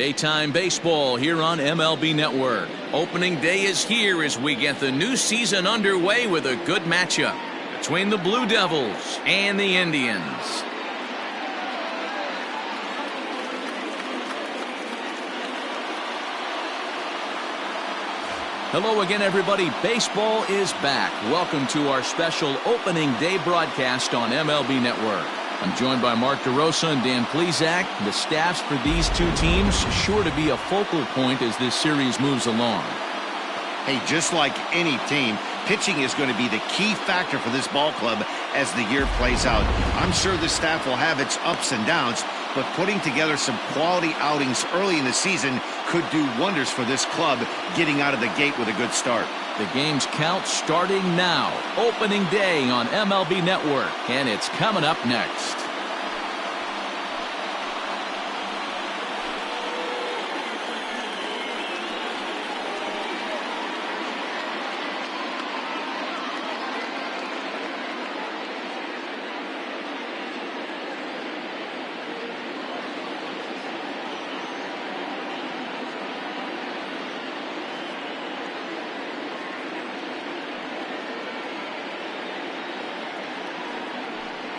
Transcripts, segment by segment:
Daytime baseball here on MLB Network. Opening day is here as we get the new season underway with a good matchup between the Blue Devils and the Indians. Hello again, everybody. Baseball is back. Welcome to our special opening day broadcast on MLB Network. I'm joined by Mark DeRosa and Dan Plesac. The staffs for these two teams sure to be a focal point as this series moves along. Hey, just like any team, pitching is going to be the key factor for this ball club as the year plays out. I'm sure the staff will have its ups and downs, but putting together some quality outings early in the season could do wonders for this club getting out of the gate with a good start. The game's count starting now. Opening day on MLB Network, and it's coming up next.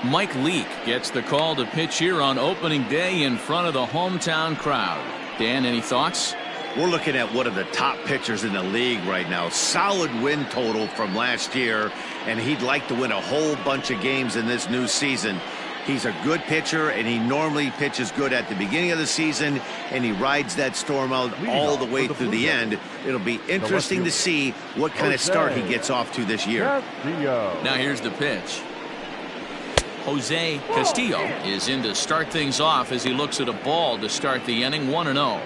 Mike Leake gets the call to pitch here on opening day in front of the hometown crowd. Dan, any thoughts? We're looking at one of the top pitchers in the league right now. Solid win total from last year, and he'd like to win a whole bunch of games in this new season. He's a good pitcher, and he normally pitches good at the beginning of the season, and he rides that storm out all the way through the end. It'll be interesting to see what kind of start he gets off to this year. Now here's the pitch. Jose Castillo is in to start things off as he looks at a ball to start the inning. 1-0.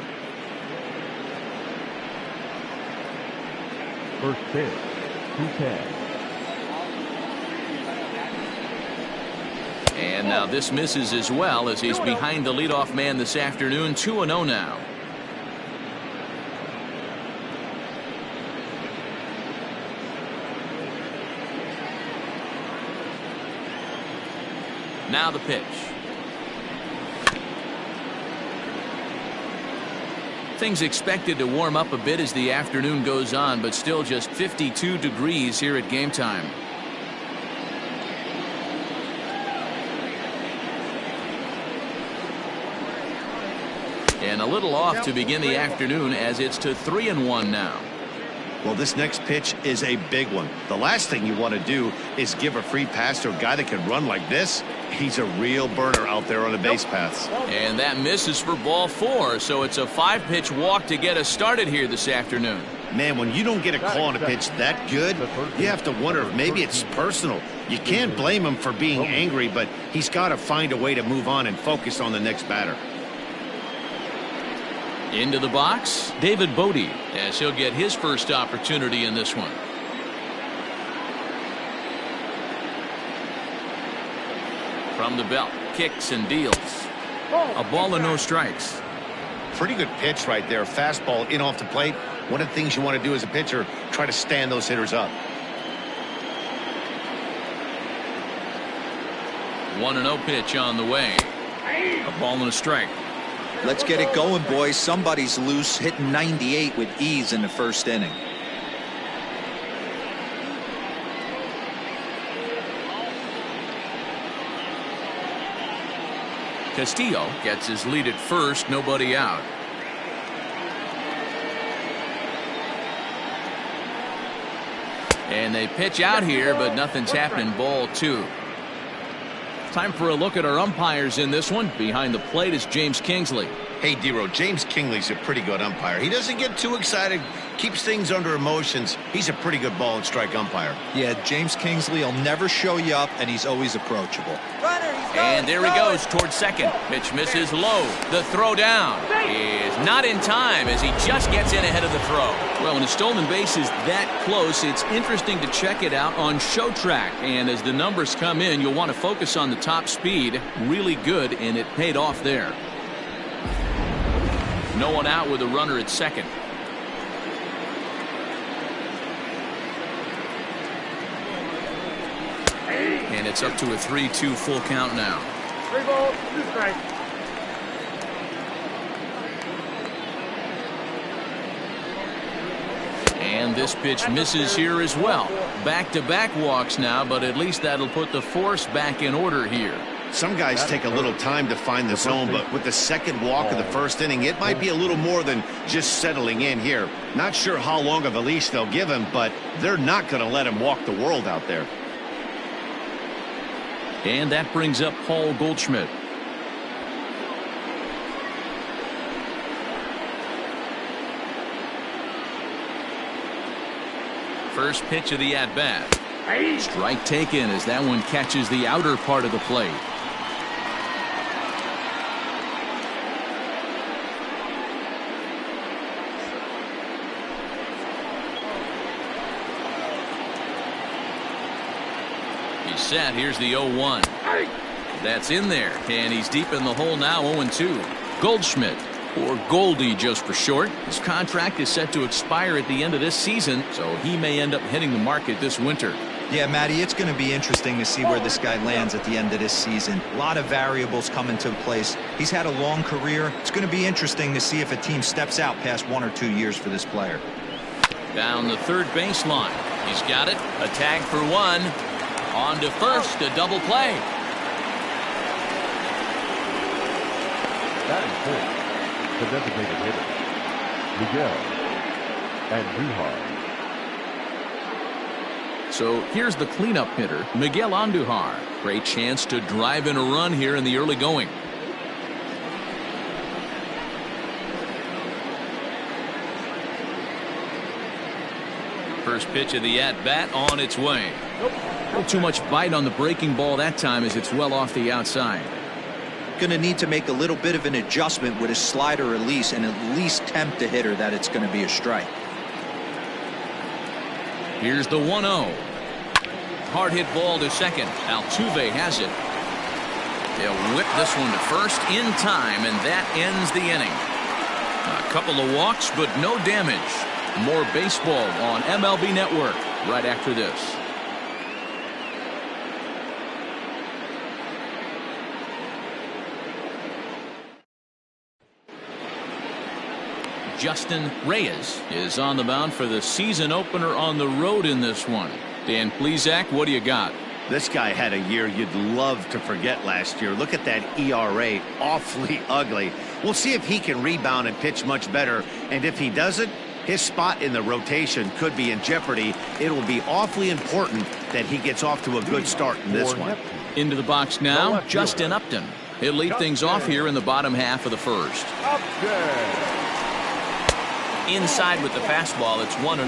First pitch, 2-10. And now this misses as well as he's behind the leadoff man this afternoon. 2-0 now. Now the pitch. Things expected to warm up a bit as the afternoon goes on, but still just 52 degrees here at game time. And a little off to begin the afternoon as it's to 3-1 now. Well, this next pitch is a big one. The last thing you want to do is give a free pass to a guy that can run like this. He's a real burner out there on the base paths. And that misses for ball 4, so it's a 5-pitch walk to get us started here this afternoon. Man, when you don't get a call on a pitch that good, you have to wonder if maybe it's personal. You can't blame him for being angry, but he's got to find a way to move on and focus on the next batter. Into the box, David Bodie, as he'll get his first opportunity in this one. From the belt, kicks and deals. A ball and no strikes. Pretty good pitch right there. Fastball in off the plate. One of the things you want to do as a pitcher, try to stand those hitters up. 1-0 pitch on the way. A ball and a strike. Let's get it going, boys. Somebody's loose, hitting 98 with ease in the first inning. Castillo gets his lead at first, nobody out. And they pitch out here, but nothing's happening. Ball 2. Time for a look at our umpires in this one. Behind the plate is James Kingsley. Hey, D-Row, James Kingsley's a pretty good umpire. He doesn't get too excited, keeps things under emotions. He's a pretty good ball and strike umpire. Yeah, James Kingsley will never show you up, and he's always approachable. And there he goes towards second. Pitch misses low. The throw down is not in time as he just gets in ahead of the throw. Well, when a stolen base is that close, it's interesting to check it out on Show Track. And as the numbers come in, you'll want to focus on the top speed. Really good, and it paid off there. No one out with a runner at second. And it's up to a 3-2 full count now. 3 balls, 2 strikes. And this pitch misses here as well. Back-to-back walks now, but at least that'll put the force back in order here. Some guys take a little time to find the zone, but with the second walk of the first inning, it might be a little more than just settling in here. Not sure how long of a leash they'll give him, but they're not going to let him walk the world out there. And that brings up Paul Goldschmidt. First pitch of the at-bat. Strike taken as that one catches the outer part of the plate. He's set. Here's the 0-1. That's in there, and he's deep in the hole now. 0-2. Goldschmidt, or Goldie just for short. His contract is set to expire at the end of this season, so he may end up hitting the market this winter. Yeah, Matty, it's going to be interesting to see where this guy lands at the end of this season. A lot of variables come into place. He's had a long career. It's going to be interesting to see if a team steps out past 1 or 2 years for this player. Down the third baseline. He's got it. A tag for 1. On to first, a double play. That is fourth. The designated hitter, Miguel Andujar. So here's the cleanup hitter, Miguel Andujar. Great chance to drive in a run here in the early going. First pitch of the at-bat on its way. Not too much bite on the breaking ball that time as it's well off the outside. Going to need to make a little bit of an adjustment with his slider release and at least tempt the hitter that it's going to be a strike. Here's the 1-0. Hard hit ball to second. Altuve has it. They'll whip this one to first in time, and that ends the inning. A couple of walks, but no damage. More baseball on MLB Network right after this. Justin Reyes is on the mound for the season opener on the road in this one. Dan Plesac, what do you got? This guy had a year you'd love to forget last year. Look at that ERA, awfully ugly. We'll see if he can rebound and pitch much better. And if he doesn't, his spot in the rotation could be in jeopardy. It will be awfully important that he gets off to a good start in this one. Into the box now, Justin Upton. He'll lead things off here in the bottom half of the first. Inside with the fastball, it's 1-0.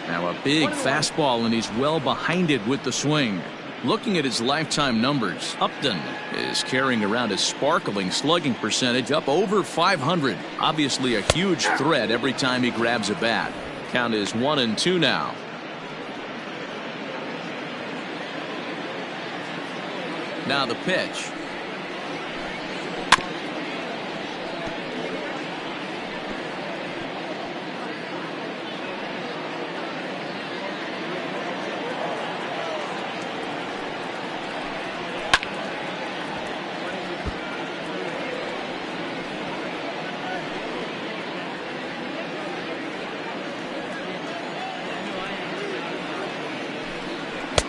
Now a big fastball, and he's well behind it with the swing. Looking at his lifetime numbers, Upton is carrying around a sparkling slugging percentage up over 500. Obviously a huge threat every time he grabs a bat. Count is 1-2 now. Now the pitch.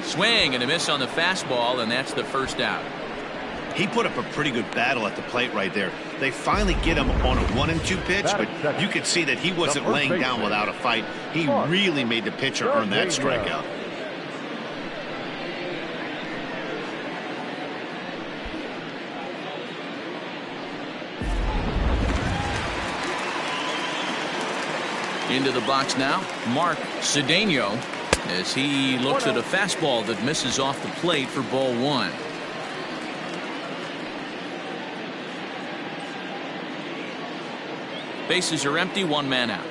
Swing and a miss on the fastball, and that's the first out. He put up a pretty good battle at the plate right there. They finally get him on a 1-2 pitch, but you could see that he wasn't laying down without a fight. He really made the pitcher earn that strikeout. Into the box now, Mark Cedeno, as he looks at a fastball that misses off the plate for ball 1. Bases are empty, 1 man out.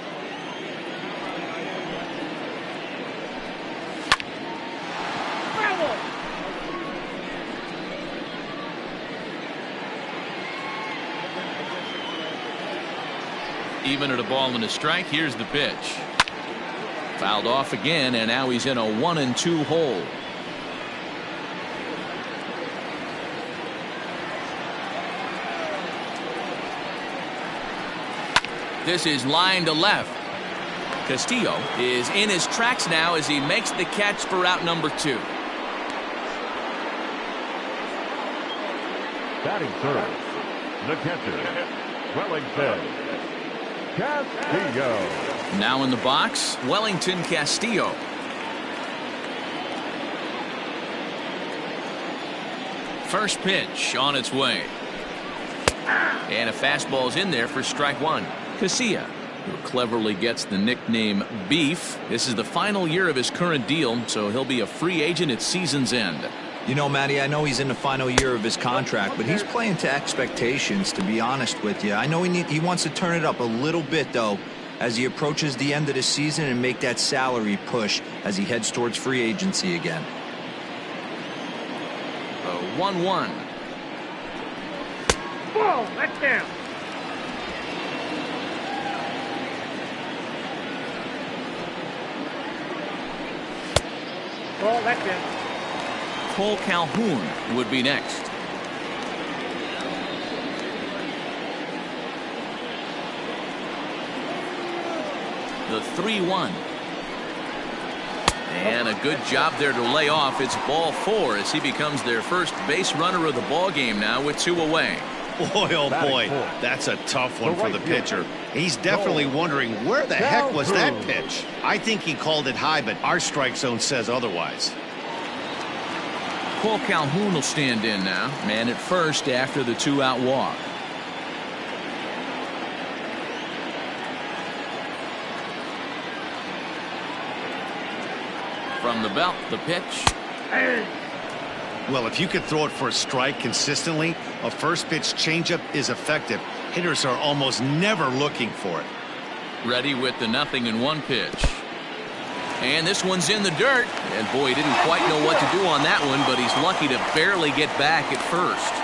Even at a ball and a strike, here's the pitch. Fouled off again, and now he's in a 1-2 hole. This is line to left. Castillo is in his tracks now as he makes the catch for out number 2. Batting third, the catcher, Wellington Castillo. Now in the box, Wellington Castillo. First pitch on its way. And a fastball's in there for strike 1. Casilla, who cleverly gets the nickname Beef. This is the final year of his current deal, so he'll be a free agent at season's end. You know, Matty, I know he's in the final year of his contract, but he's playing to expectations, to be honest with you. I know he wants to turn it up a little bit, though, as he approaches the end of the season and make that salary push as he heads towards free agency again. 1-1. Whoa, that's down. Ball, that's in. Cole Calhoun would be next. The 3-1. And a good job there to lay off. It's ball 4 as he becomes their first base runner of the ball game now with 2 away. Boy, oh boy, that's a tough one for the pitcher. He's definitely wondering where the heck was that pitch. I think he called it high, but our strike zone says otherwise. Cole Calhoun will stand in now. Man at first after the 2-out walk. From the belt, the pitch. Well, if you could throw it for a strike consistently, a first pitch changeup is effective. Hitters are almost never looking for it. Ready with the 0-1 pitch. And this one's in the dirt. And boy, he didn't quite know what to do on that one, but he's lucky to barely get back at first.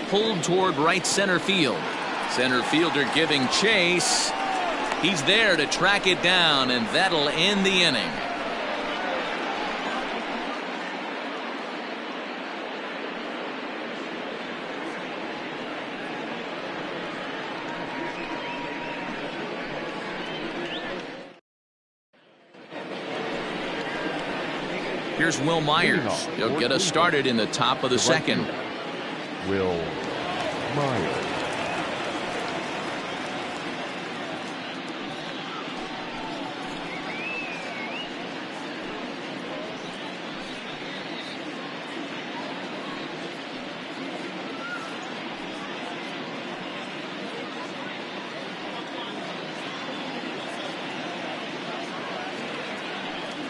Pulled toward right center field. Center fielder giving chase. He's there to track it down, and that'll end the inning. Here's Will Myers. He'll get us started in the top of the second. Will Myers.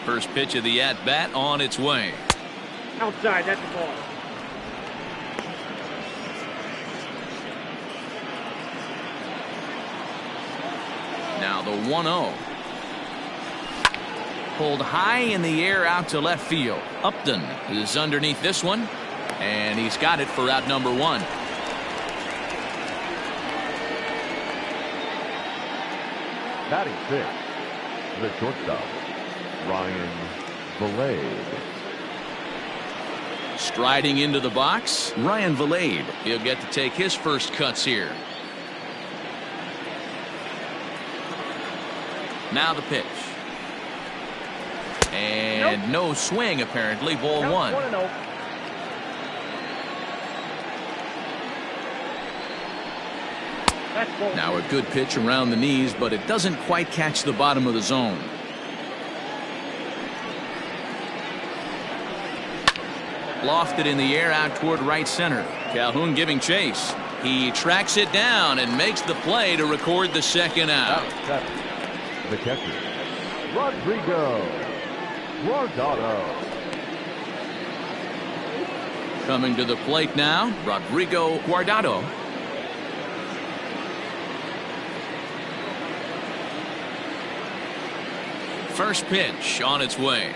First pitch of the at-bat on its way. Outside, that's the ball. Now the 1-0. Pulled high in the air out to left field. Upton is underneath this one, and he's got it for out number 1. Batting 6, the shortstop, Rrpl. Striding into the box, Ryan Vilade. He'll get to take his first cuts here. Now the pitch. And no swing, apparently. Ball 1. Now a good pitch around the knees, but it doesn't quite catch the bottom of the zone. Lofted in the air out toward right center. Calhoun giving chase. He tracks it down and makes the play to record the second out. The catcher, Guardado. Coming to the plate now, Rodrigo Guardado. First pitch on its way.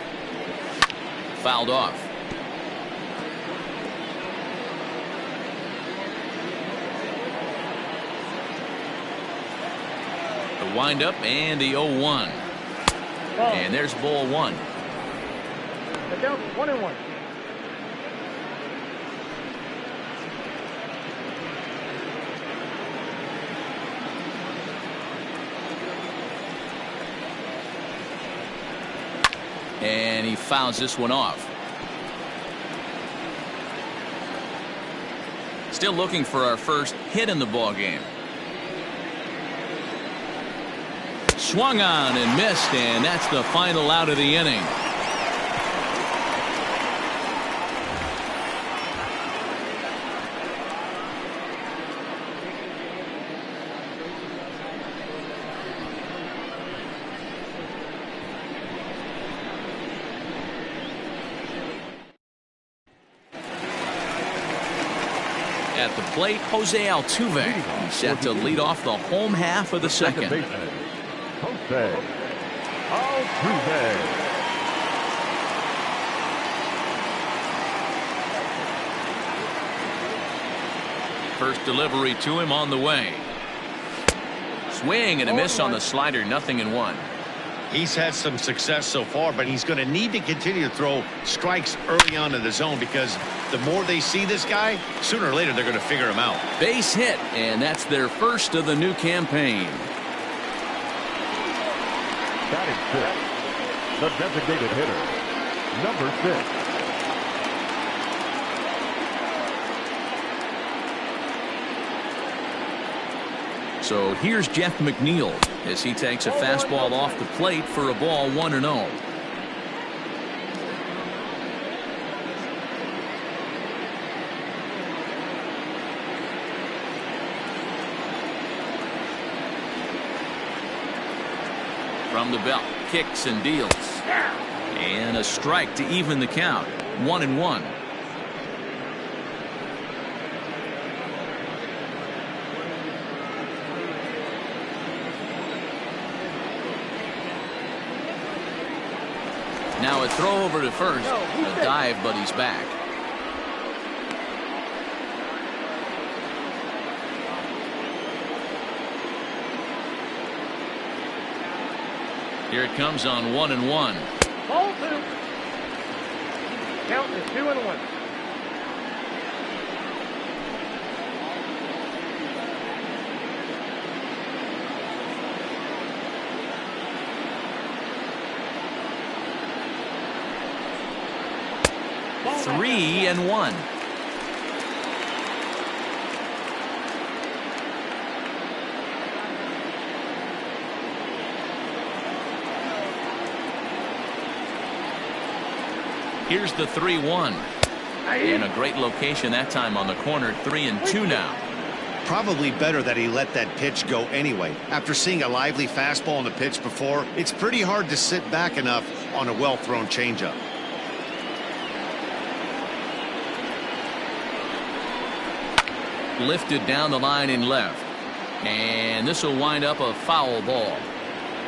fouled off. The windup and the 0-1. And there's ball one. Get down 1-1. And he fouls this one off. Still looking for our first hit in the ball game. Swung on and missed, and that's the final out of the inning. At the plate, Jose Altuve. He's set to lead off the home half of the second. Jose Altuve. First delivery to him on the way. Swing and a miss on the slider, 0-1. He's had some success so far, but he's going to need to continue to throw strikes early on in the zone, because the more they see this guy, sooner or later they're going to figure him out. Base hit, and that's their first of the new campaign. Batting fifth, the designated hitter, number 6. So here's Jeff McNeil as he takes a fastball off the plate for a ball 1-0. From the belt, kicks and deals. And a strike to even the count. 1-1. Now a throw over to first. A dive, but he's back. Here it comes on 1-1. Ball 2. Count is 2-1. Ball 3-1. Here's the 3-1. In a great location that time on the corner. 3-2 now. Probably better that he let that pitch go anyway. After seeing a lively fastball on the pitch before, it's pretty hard to sit back enough on a well-thrown changeup. Lifted down the line in left. And this will wind up a foul ball.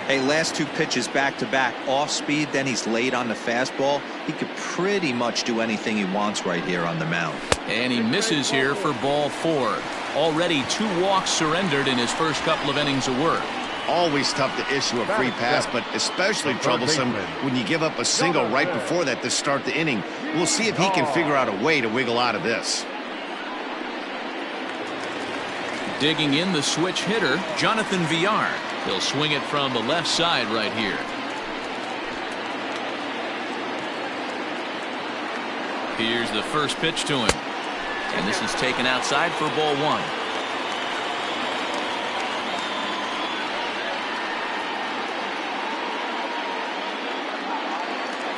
Hey, last 2 pitches back-to-back, off speed, then he's late on the fastball. He could pretty much do anything he wants right here on the mound. And he misses here for ball 4. Already 2 walks surrendered in his first couple of innings of work. Always tough to issue a free pass, but especially troublesome when you give up a single right before that to start the inning. We'll see if he can figure out a way to wiggle out of this. Digging in the switch hitter, Jonathan Villar. He'll swing it from the left side right here. Here's the first pitch to him. And this is taken outside for ball 1.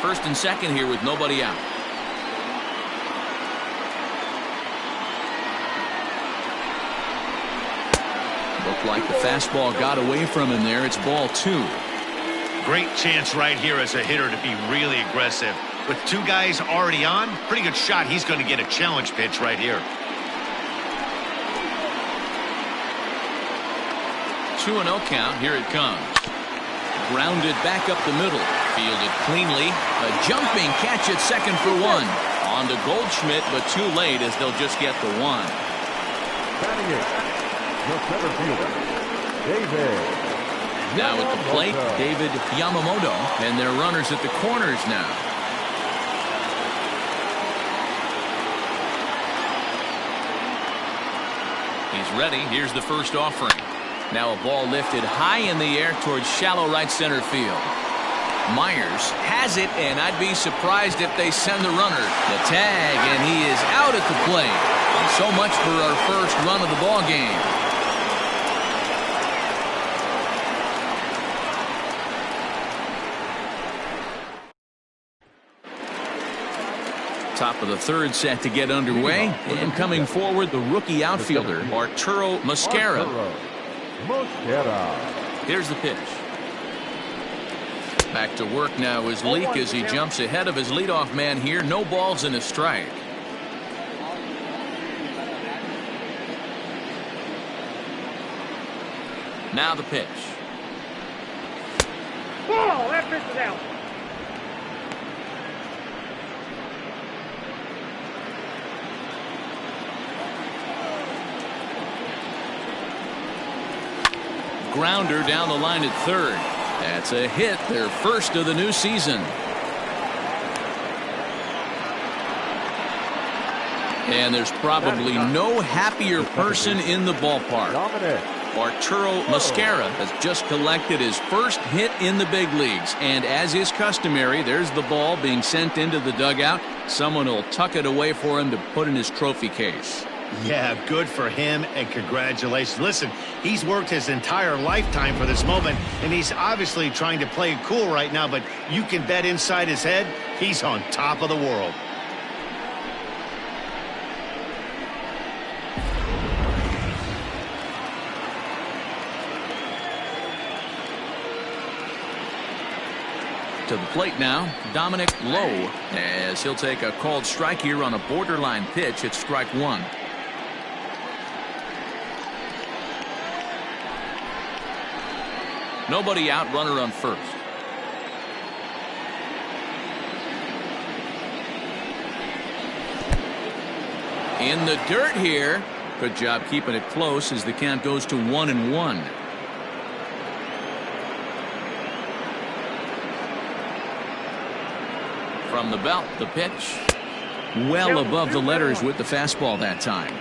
First and second here with nobody out. Looked like the fastball got away from him there. It's ball 2. Great chance right here as a hitter to be really aggressive. With 2 guys already on, pretty good shot. He's going to get a challenge pitch right here. 2-0 count. Here it comes. Grounded back up the middle. Fielded cleanly. A jumping catch at second for one. On to Goldschmidt, but too late as they'll just get the one. Batting it, the center fielder, David. Now at the plate, David Yamamoto, and their runners at the corners now. He's ready. Here's the first offering. Now a ball lifted high in the air towards shallow right center field. Myers has it, and I'd be surprised if they send the runner. The tag, and he is out at the plate. So much for our first run of the ball game. Top of the third set to get underway, and coming forward, the rookie outfielder, Arturo Mosquera. Here's the pitch. Back to work now is Leak as he jumps ahead of his leadoff man here. No balls and a strike. Now the pitch. Ball! That pitch is out. Grounder down the line at third. That's a hit, their first of the new season. And there's probably no happier person in the ballpark. Arturo Mosquera has just collected his first hit in the big leagues. And as is customary, there's the ball being sent into the dugout. Someone will tuck it away for him to put in his trophy case. Yeah, good for him, and congratulations. Listen, he's worked his entire lifetime for this moment, and he's obviously trying to play it cool right now, but you can bet inside his head, he's on top of the world. To the plate now, Dominic Lowe, as he'll take a called strike here on a borderline pitch at strike one. Nobody out, runner on first. In the dirt here. Good job keeping it close as the count goes to 1-1. From the belt, the pitch. Well above the letters with the fastball that time.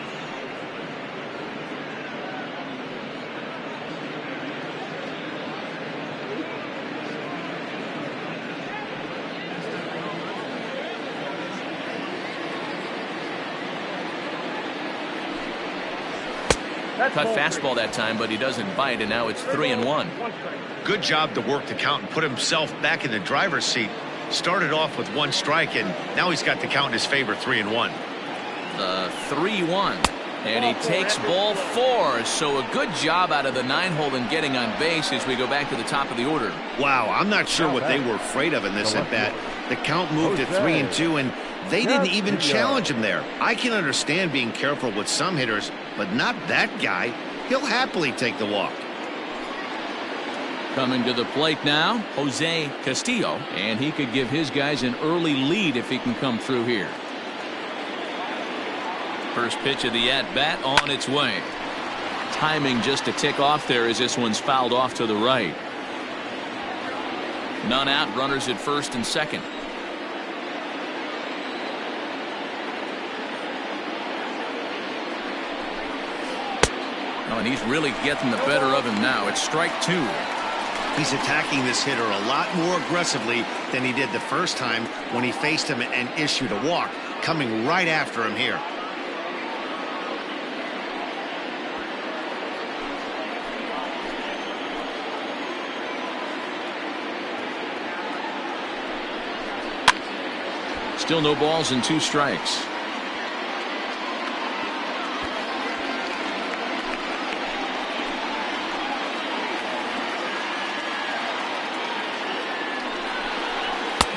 Cut fastball that time, but he doesn't bite, and now it's 3-1. Good job to work the count and put himself back in the driver's seat. Started off with one strike, and now he's got the count in his favor, 3-1. The 3-1, and he takes ball 4. So a good job out of the 9-hole in getting on base as we go back to the top of the order. Wow, I'm not sure what they were afraid of in this at bat. The count moved to 3-2, and they didn't even challenge him there. I can understand being careful with some hitters, but not that guy. He'll happily take the walk. Coming to the plate now, Jose Castillo, and he could give his guys an early lead if he can come through here. First pitch of the at-bat on its way. Timing just a tick off there as this one's fouled off to the right. None out, runners at first and second. Oh, and he's really getting the better of him now. It's strike 2. He's attacking this hitter a lot more aggressively than he did the first time when he faced him and issued a walk, coming right after him here. Still no balls and 2 strikes.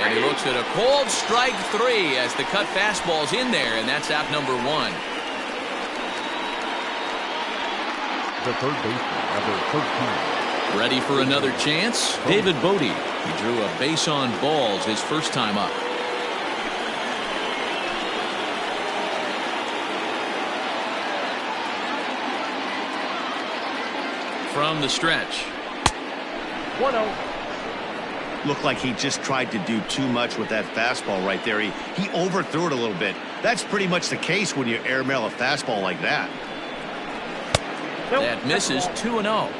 And he looks at a cold strike 3 as the cut fastball's in there, and that's out number 1. The third baseman, number 13, Ready for another chance? David Bodie. He drew a base on balls his first time up. From the stretch. 1-0. Looked like he just tried to do too much with that fastball right there. He overthrew it a little bit. That's pretty much the case when you airmail a fastball like that. That misses. 2-0.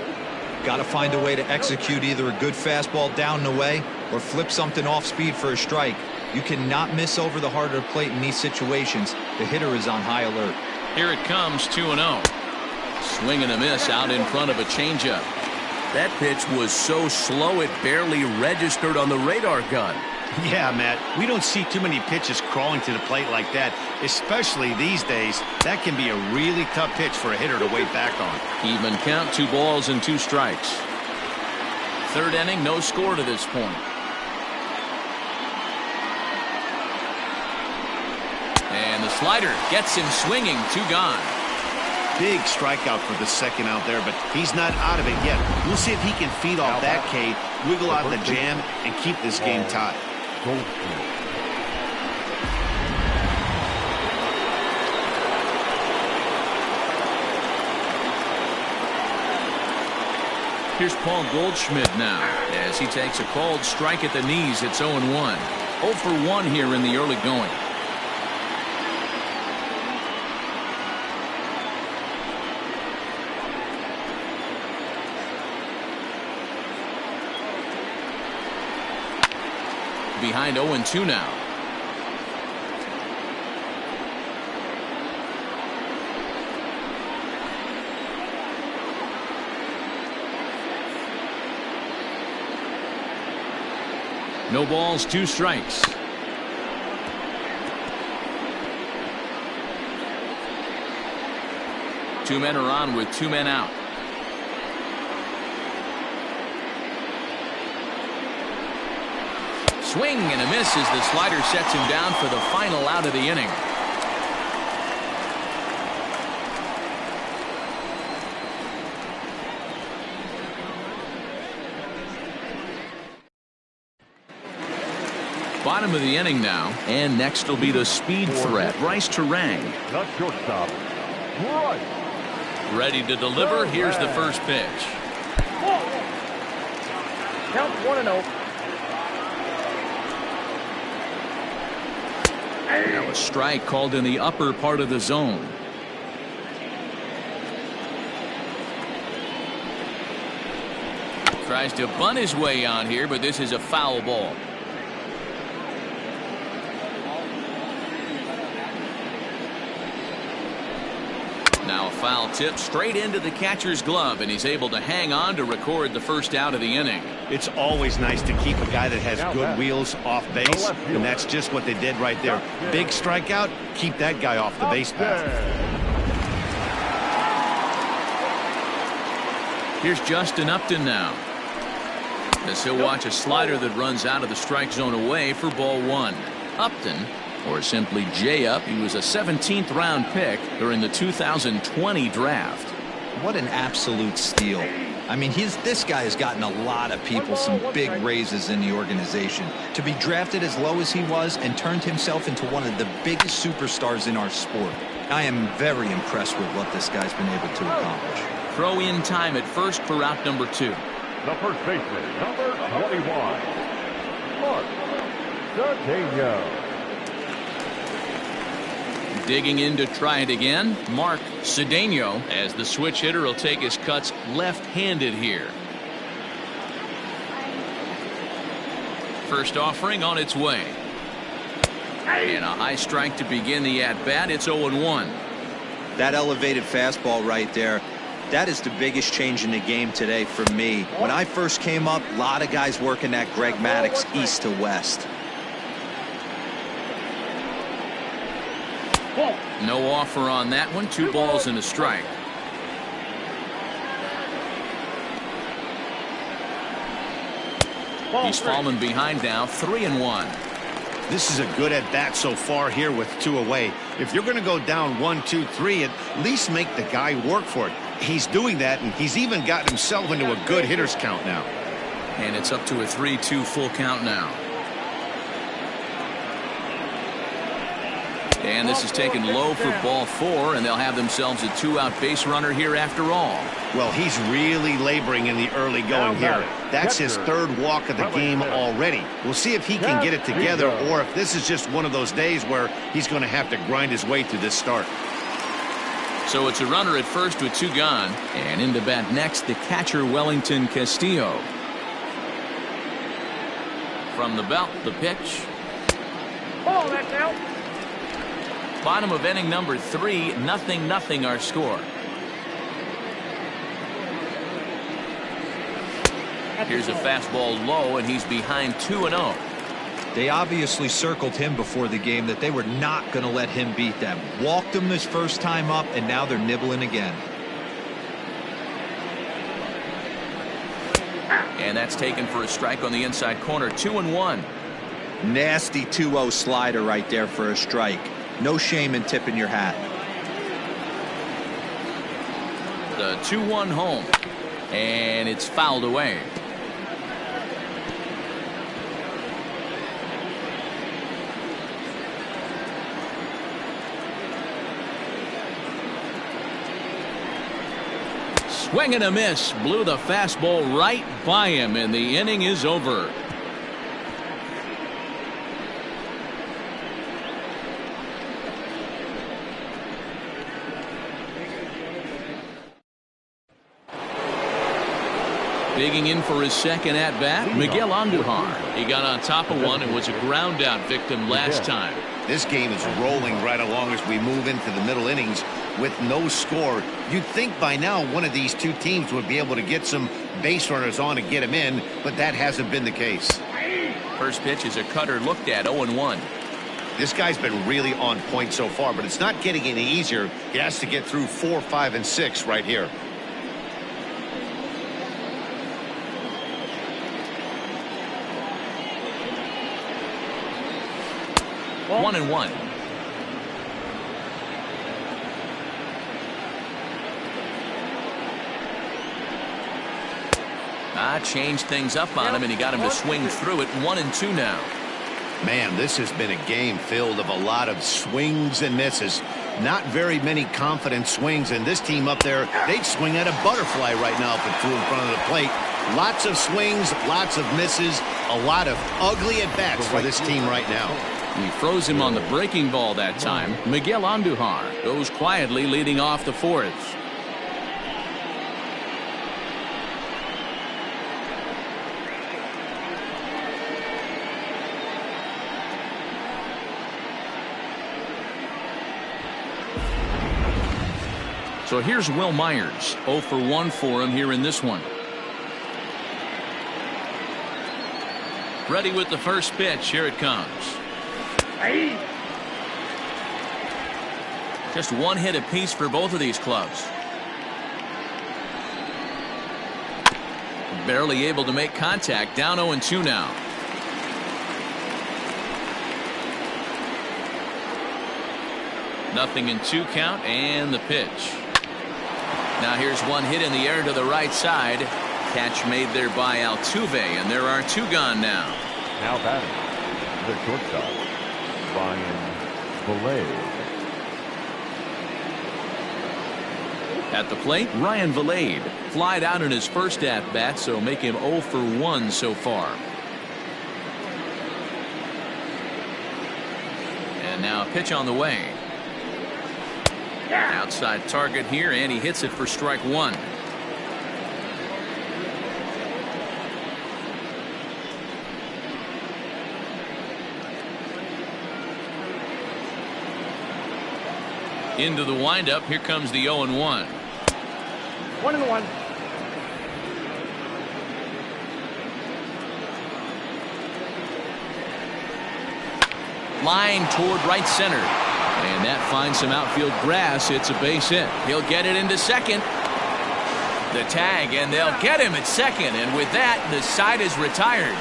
Got to find a way to execute either a good fastball down and away or flip something off speed for a strike. You cannot miss over the heart of the plate in these situations. The hitter is on high alert. Here it comes. 2-0. Swing and a miss out in front of a changeup. That pitch was so slow it barely registered on the radar gun. Yeah, Matt, we don't see too many pitches crawling to the plate like that, especially these days. That can be a really tough pitch for a hitter to wait back on. Even count, 2 balls and 2 strikes. Third inning, no score to this point. And the slider gets him swinging. 2 gone. Big strikeout for the second out there, but he's not out of it yet. We'll see if he can feed off that K, wiggle out the jam, and keep this game tied. Here's Paul Goldschmidt now as he takes a called strike at the knees. It's 0-1. 0 for 1 here in the early going. Behind 0-2 now. No balls, 2 strikes. Two men are on with 2 men out. Swing and a miss as the slider sets him down for the final out of the inning. Bottom of the inning now, and next will be the speed threat, Bryce Turang. Not shortstop. Right. Ready to deliver. Here's the first pitch. Count 1-0. Now a strike called in the upper part of the zone. Tries to bunt his way on here, but this is a foul ball. Now a foul tip straight into the catcher's glove, and he's able to hang on to record the first out of the inning. It's always nice to keep a guy that has good wheels off base, and that's just what they did right there. Big strikeout, keep that guy off the base path. Here's Justin Upton now, as he'll watch a slider that runs out of the strike zone away for ball 1. Upton, or simply J-Up, he was a 17th round pick during the 2020 draft. What an absolute steal. I mean, this guy has gotten a lot of people some big raises in the organization. To be drafted as low as he was and turned himself into one of the biggest superstars in our sport. I am very impressed with what this guy's been able to accomplish. Throw in time at first for out number 2. The first baseman, number 21, Mark Cordell. Digging in to try it again, Mark Cedeno, as the switch hitter will take his cuts left-handed here. First offering on its way. And a high strike to begin the at-bat. It's 0-1. That elevated fastball right there, that is the biggest change in the game today for me. When I first came up, a lot of guys working that Greg Maddux east to west. No offer on that one. 2 balls and a strike. He's fallen behind now, 3-1. This is a good at bat so far here with 2 away. If you're going to go down 1, 2, 3, at least make the guy work for it. He's doing that, and he's even gotten himself into a good hitter's count now. And it's up to a 3-2 full count now. And this is taken low for ball 4, and they'll have themselves a 2-out base runner here after all. Well, he's really laboring in the early going here. That's his 3rd walk of the game already. We'll see if he can get it together, or if this is just one of those days where he's going to have to grind his way through this start. So it's a runner at first with 2 gone, and into bat next, the catcher Wellington Castillo. From the belt, the pitch. Ball, that's out. Bottom of inning number 3, 0-0 our score. Here's a fastball low, and he's behind 2-0. They obviously circled him before the game that they were not going to let him beat them. Walked him his first time up, and now they're nibbling again. And that's taken for a strike on the inside corner. 2-1. Nasty 2-0 slider right there for a strike. No shame in tipping your hat. The 2-1 home, and it's fouled away. Swing and a miss, blew the fastball right by him, and the inning is over. Digging in for his second at-bat, Miguel Andujar. He got on top of one and was a ground-out victim last time. This game is rolling right along as we move into the middle innings with no score. You'd think by now one of these 2 teams would be able to get some base runners on and get them in, but that hasn't been the case. First pitch is a cutter looked at, 0-1. This guy's been really on point so far, but it's not getting any easier. He has to get through 4, 5, and 6 right here. Ball. 1-1. Changed things up on him, and he got him to swing through it. 1-2 now. Man, this has been a game filled of a lot of swings and misses. Not very many confident swings, and this team up there, they'd swing at a butterfly right now if it flew in front of the plate. Lots of swings, lots of misses, a lot of ugly at-bats for this team right now. He froze him on the breaking ball that time. Miguel Andujar goes quietly leading off the 4th. So here's Will Myers. 0 for 1 for him here in this one. Ready with the first pitch. Here it comes. Just 1 hit apiece for both of these clubs. Barely able to make contact. Down 0-2 now. Nothing in 2 count, and the pitch. Now here's 1 hit in the air to the right side. Catch made there by Altuve, and there are 2 gone now. Now batting, the shortstop, Ryan Valade. At the plate, Ryan Valade flied out in his first at-bat, so make him 0 for 1 so far. And now a pitch on the way. Outside target here, and he hits it for strike 1. Into the windup. Here comes the 0-1. 1-1. Line toward right center. And that finds some outfield grass. It's a base hit. He'll get it into second. The tag, and they'll get him at second. And with that, the side is retired.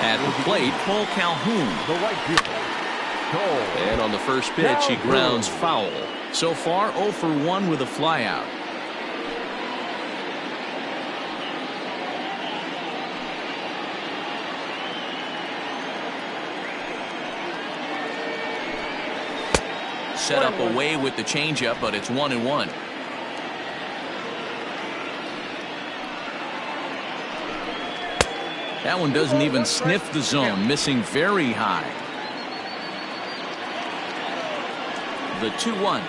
At the plate, Cole Calhoun. The right fielder, Cole. And on the first pitch, he grounds foul. So far, 0 for 1 with a flyout. Set up away with the changeup, but it's 1-1. That one doesn't even sniff the zone, missing very high. The 2-1.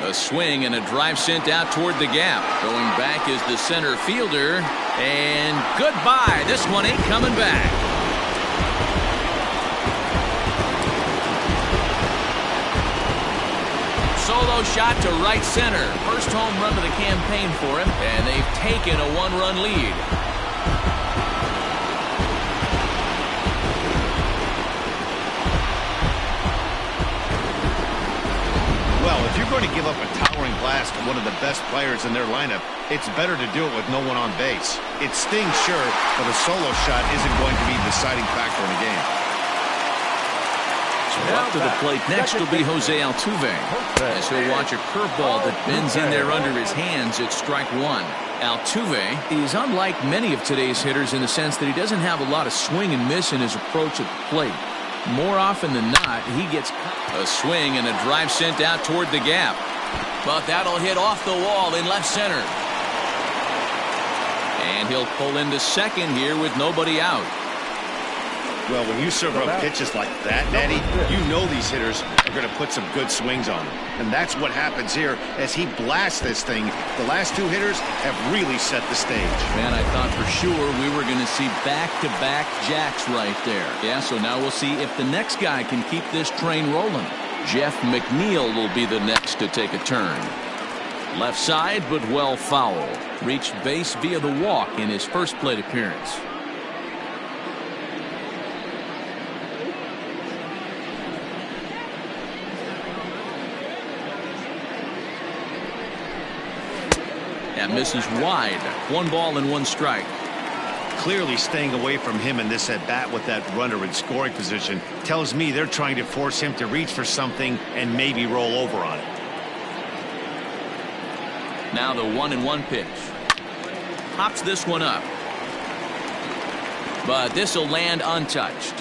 A swing and a drive sent out toward the gap. Going back is the center fielder. And goodbye. This one ain't coming back. Solo shot to right center. First home run of the campaign for him. And they've taken a 1-run lead. Well, if you're going to give up a towering blast to one of the best players in their lineup, it's better to do it with no one on base. It stings, sure, but a solo shot isn't going to be the deciding factor in the game. So up to the plate next will be Jose Altuve, as he'll watch a curveball that bends in there under his hands at strike one. Altuve is unlike many of today's hitters in the sense that he doesn't have a lot of swing and miss in his approach at the plate. More often than not, he gets a swing and a drive sent out toward the gap. But that'll hit off the wall in left center. And he'll pull into second here with nobody out. Well, when you serve up pitches like that, Natty, you know these hitters are going to put some good swings on them. And that's what happens here as he blasts this thing. The last two hitters have really set the stage. Man, I thought for sure we were going to see back-to-back jacks right there. Yeah, so now we'll see if the next guy can keep this train rolling. Jeff McNeil will be the next to take a turn. Left side, but well foul. Reached base via the walk in his first plate appearance. That misses wide. 1 ball and 1 strike. Clearly staying away from him in this at-bat with that runner in scoring position tells me they're trying to force him to reach for something and maybe roll over on it. Now the 1-1 pitch. Hops this one up. But this will land untouched.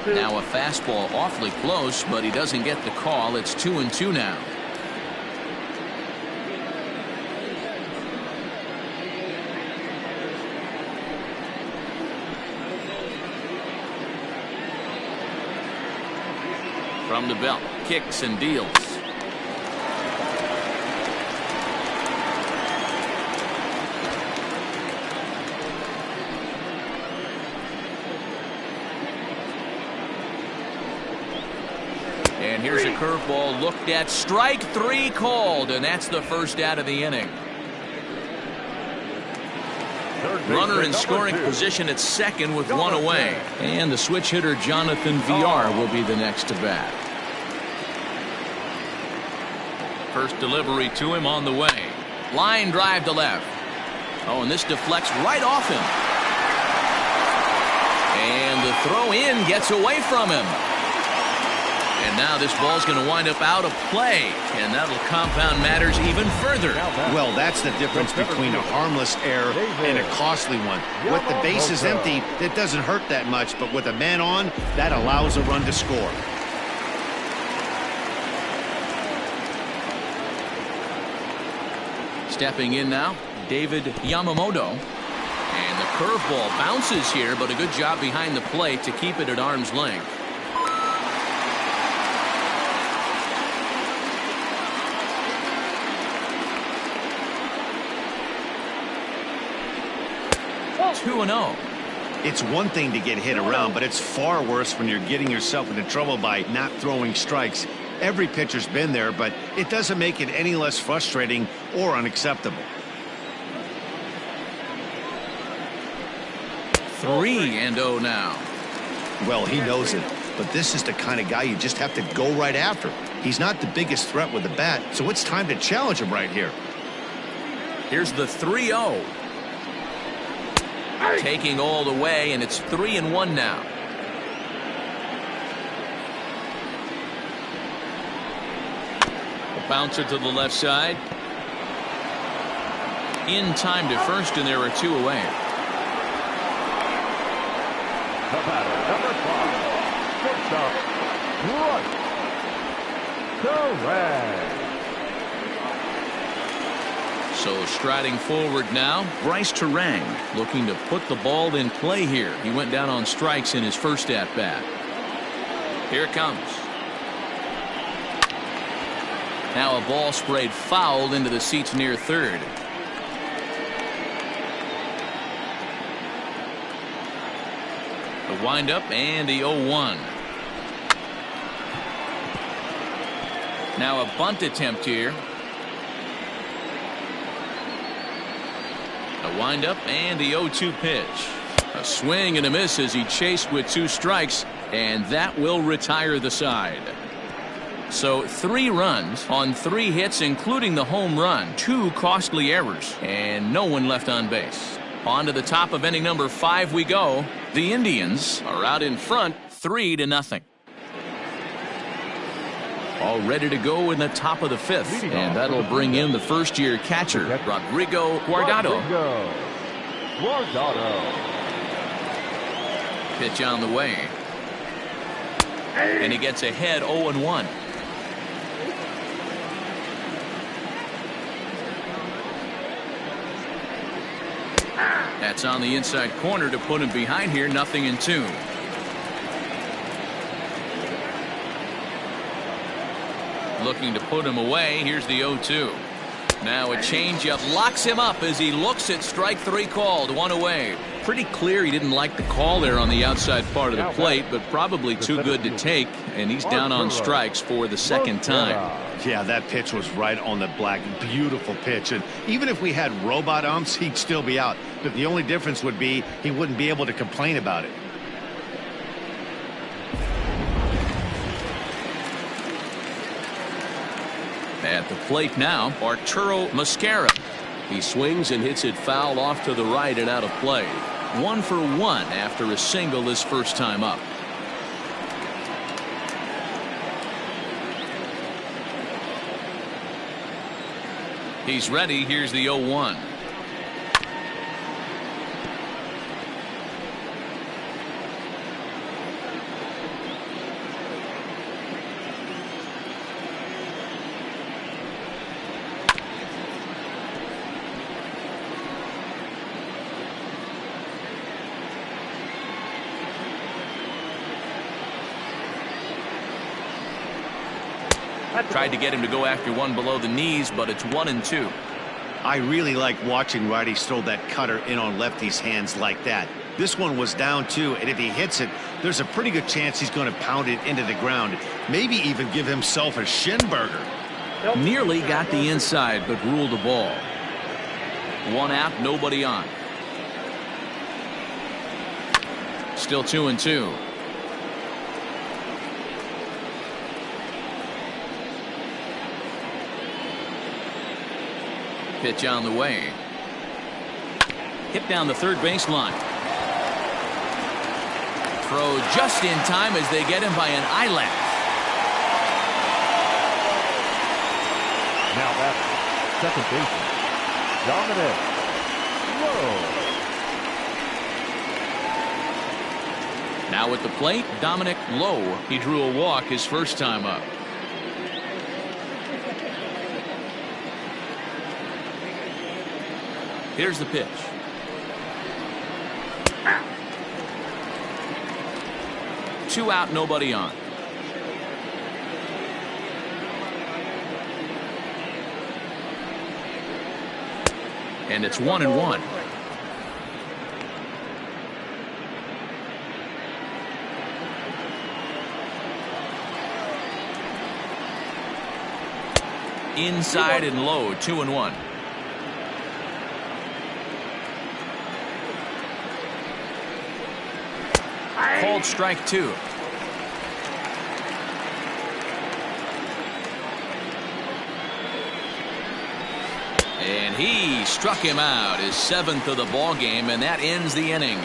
Now a fastball awfully close, but he doesn't get the call. It's 2-2 now. From the belt, kicks and deals. And here's a curveball looked at. Strike 3 called, and that's the first out of the inning. Runner in scoring position at second with 1 away. And the switch hitter Jonathan VR will be the next to bat. First delivery to him on the way. Line drive to left. Oh, and this deflects right off him. And the throw in gets away from him. And now this ball's going to wind up out of play, and that'll compound matters even further. Well, that's the difference between a harmless error and a costly one. With the bases empty, it doesn't hurt that much, but with a man on, that allows a run to score. Stepping in now, David Yamamoto. And the curveball bounces here, but a good job behind the plate to keep it at arm's length. It's one thing to get hit around, but it's far worse when you're getting yourself into trouble by not throwing strikes. Every pitcher's been there, but it doesn't make it any less frustrating or unacceptable. 3-0 now. Well, he knows it. but this is the kind of guy you just have to go right after. He's not the biggest threat with the bat, so it's time to challenge him right here. Here's the 3-0. Taking all the way, and it's 3-1 now. A bouncer to the left side. In time to first, and there are 2 away. The batter, number 5, shortstop, right. Correct. So striding forward now, Bryce Terang looking to put the ball in play here. He went down on strikes in his first at-bat. Here it comes. Now a ball sprayed foul into the seats near third. The windup and the 0-1. Now a bunt attempt here. A windup and the 0-2 pitch. A swing and a miss as he chased with 2 strikes, and that will retire the side. So 3 runs on 3 hits, including the home run, 2 costly errors, and no one left on base. On to the top of inning number 5 we go. The Indians are out in front 3-0. All ready to go in the top of the 5th, and that'll bring in the first-year catcher, Rodrigo Guardado. Pitch on the way. And he gets ahead 0-1. That's on the inside corner to put him behind here. 0-2. Looking to put him away. Here's the 0-2. Now a changeup locks him up as he looks at strike 3 called. 1 away. Pretty clear he didn't like the call there on the outside part of the plate, but probably too good to take, and he's down on strikes for the 2nd time. Yeah, that pitch was right on the black. Beautiful pitch, and even if we had robot umps, he'd still be out. But the only difference would be he wouldn't be able to complain about it. At the plate now, Arturo Mascara. He swings and hits it foul off to the right and out of play. 1 for 1 after a single his first time up. He's ready. Here's the 0-1. Tried to get him to go after one below the knees, but it's 1-2. I really like watching righties throw that cutter in on lefties' hands like that. This one was down 2, and if he hits it, there's a pretty good chance he's going to pound it into the ground. Maybe even give himself a shin burger. Nearly got the inside, but ruled the ball. 1 out, nobody on. Still 2-2. Pitch on the way. Hit down the third baseline. Throw just in time as they get him by an eyelash. Now that's second baseman, Dominic Lowe. Now at the plate, Dominic Lowe. He drew a walk his first time up. Here's the pitch. Two out, nobody on. And it's 1-1. Inside and low, 2-1. Called strike 2. And he struck him out, his 7th of the ball game, and that ends the inning.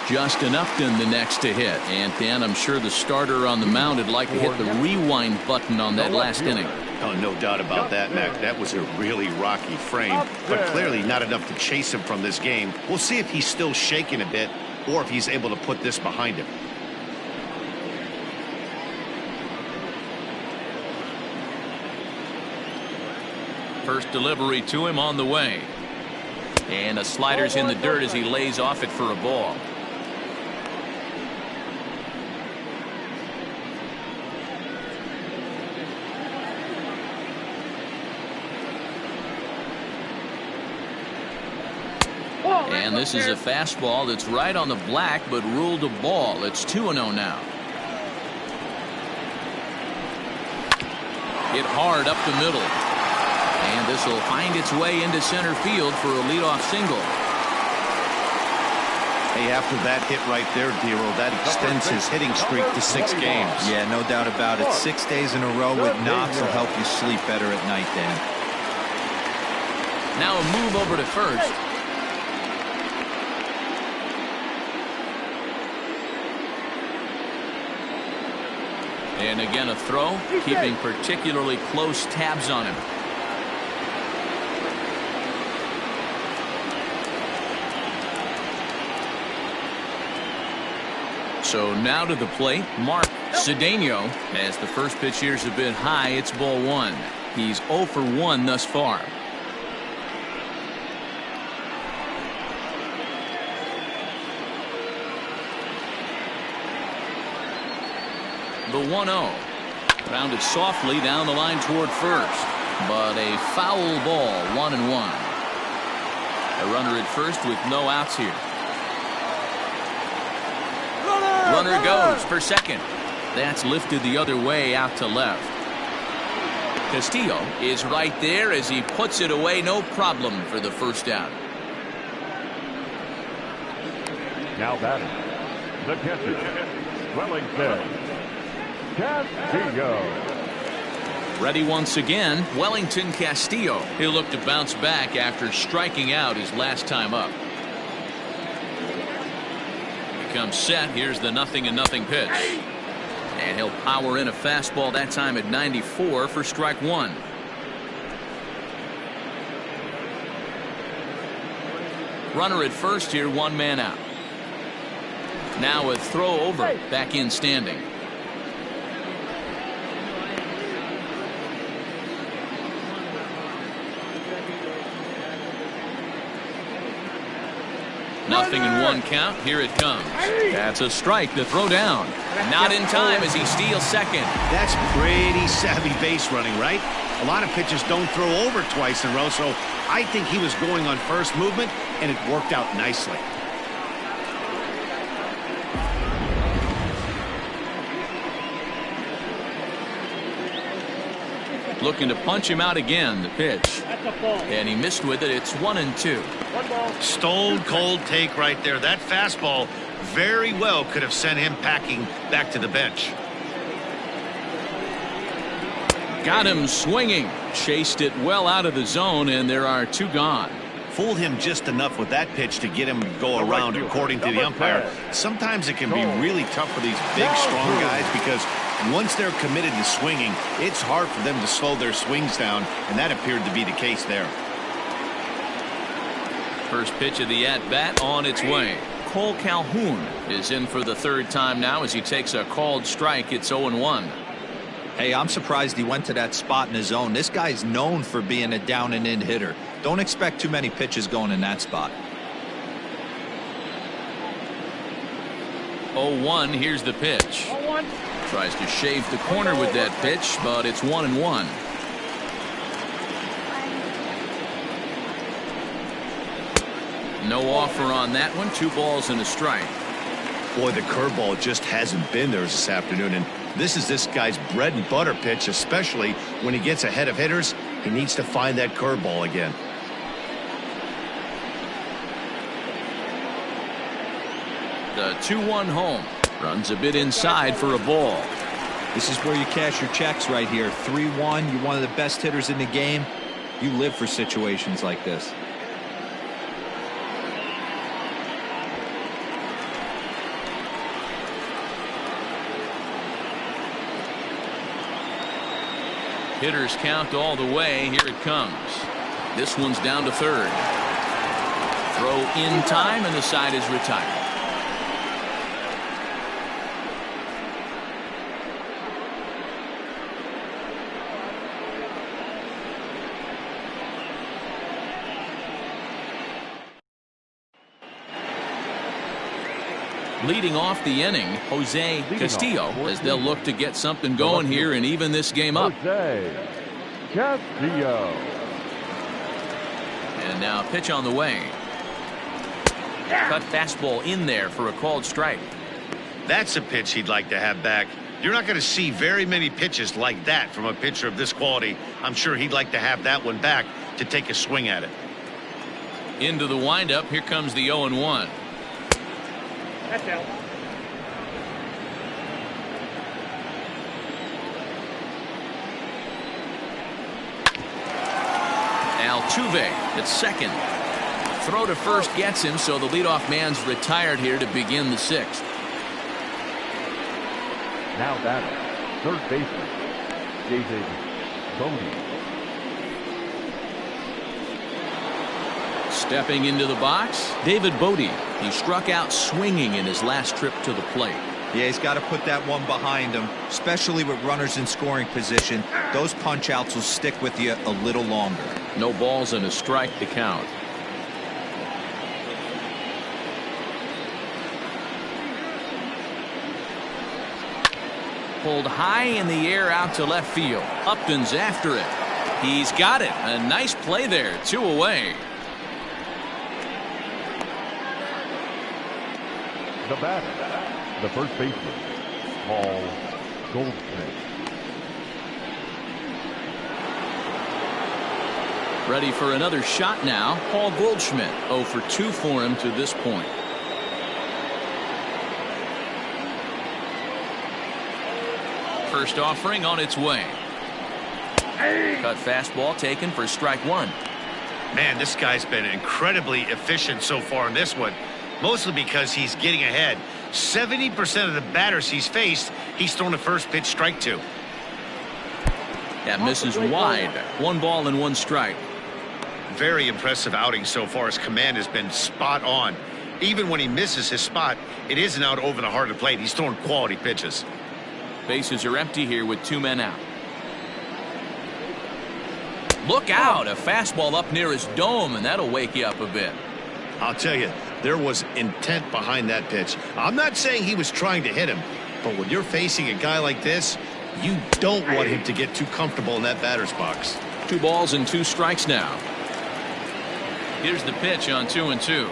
Justin Upton the next to hit. And Dan, I'm sure the starter on the mound would like to hit the rewind button on that last inning. Oh, no doubt about that, Mac. That was a really rocky frame, but clearly not enough to chase him from this game. We'll see if he's still shaking a bit or if he's able to put this behind him. First delivery to him on the way. And a slider's in the dirt as he lays off it for a ball. And this is a fastball that's right on the black, but ruled a ball. It's 2-0 now. Hit hard up the middle. And this will find its way into center field for a leadoff single. Hey, after that hit right there, Dero, that extends his hitting streak to 6 games. Yeah, no doubt about it. 6 days in a row with knocks will help you sleep better at night, Dan. Now a move over to first. And again a throw, keeping particularly close tabs on him. So now to the plate, Mark Cedeno. As the first pitch here's a bit high, it's ball 1. He's 0 for 1 thus far. The 1-0. Grounded softly down the line toward first. But a foul ball, 1-1. A runner at first with no outs here. Runner goes for second. That's lifted the other way out to left. Castillo is right there as he puts it away. No problem for the first out. Now batting, the catcher, Wellington Castillo. Ready once again, Wellington Castillo. He'll look to bounce back after striking out his last time up. Comes set. Here's the 0-0 pitch. And he'll power in a fastball that time at 94 for strike 1. Runner at first here, 1 man out. Now a throw over, back in standing. Nothing in 1 count. Here it comes. That's a strike. The throw down. Not in time as he steals second. That's pretty savvy base running, right? A lot of pitchers don't throw over twice in a row, so I think he was going on first movement, and it worked out nicely. Looking to punch him out again. The pitch. And he missed with it. It's 1-2. Stone cold take right there. That fastball very well could have sent him packing back to the bench. Got him swinging. Chased it well out of the zone, and there are 2 gone. Fooled him just enough with that pitch to get him to go around, according to the umpire. Sometimes it can be really tough for these big, strong guys because once they're committed to swinging, it's hard for them to slow their swings down, and that appeared to be the case there. First pitch of the at-bat on its way. Cole Calhoun is in for the 3rd time now as he takes a called strike. It's 0-1. Hey, I'm surprised he went to that spot in his zone. This guy's known for being a down-and-in hitter. Don't expect too many pitches going in that spot. 0-1. Here's the pitch. Tries to shave the corner with that pitch, but it's 1-1. No offer on that one. 2 balls and a strike. Boy, the curveball just hasn't been there this afternoon, and this is this guy's bread and butter pitch, especially when he gets ahead of hitters. He needs to find that curveball again. The 2-1 home. Runs a bit inside for a ball. This is where you cash your checks right here. 3-1. You're one of the best hitters in the game. You live for situations like this. Hitters count all the way. Here it comes. This one's down to third. Throw in time, and the side is retired. Leading off the inning, Jose Castillo, as they'll look to get something going here and even this game up. Jose Castillo. And now pitch on the way. Cut fastball in there for a called strike. That's a pitch he'd like to have back. You're not going to see very many pitches like that from a pitcher of this quality. I'm sure he'd like to have that one back to take a swing at it. Into the windup. Here comes the 0-1. That's out. Altuve at second. Throw to first gets him, so the leadoff man's retired here to begin the sixth. Now batting, third baseman, David Bodie. Stepping into the box, David Bodie. He struck out swinging in his last trip to the plate. Yeah, he's got to put that one behind him, especially with runners in scoring position. Those punch outs will stick with you a little longer. No balls and a strike to count. Pulled high in the air out to left field. Upton's after it. He's got it. A nice play there. 2 away. The batter, the first baseman, Paul Goldschmidt. Ready for another shot now. Paul Goldschmidt 0 for 2 for him to this point. First offering on its way. Cut fastball taken for strike 1. Man, this guy's been incredibly efficient so far in this one. Mostly because he's getting ahead. 70% of the batters he's faced, he's thrown a first pitch strike to. That misses wide. 1 ball and 1 strike. Very impressive outing so far. His command has been spot on. Even when he misses his spot, it isn't out over the heart of the plate. He's throwing quality pitches. Bases are empty here with 2 men out. Look out. A fastball up near his dome, and that'll wake you up a bit. I'll tell you, there was intent behind that pitch. I'm not saying he was trying to hit him, but when you're facing a guy like this, you don't want him to get too comfortable in that batter's box. 2 balls and 2 strikes now. Here's the pitch on 2-2.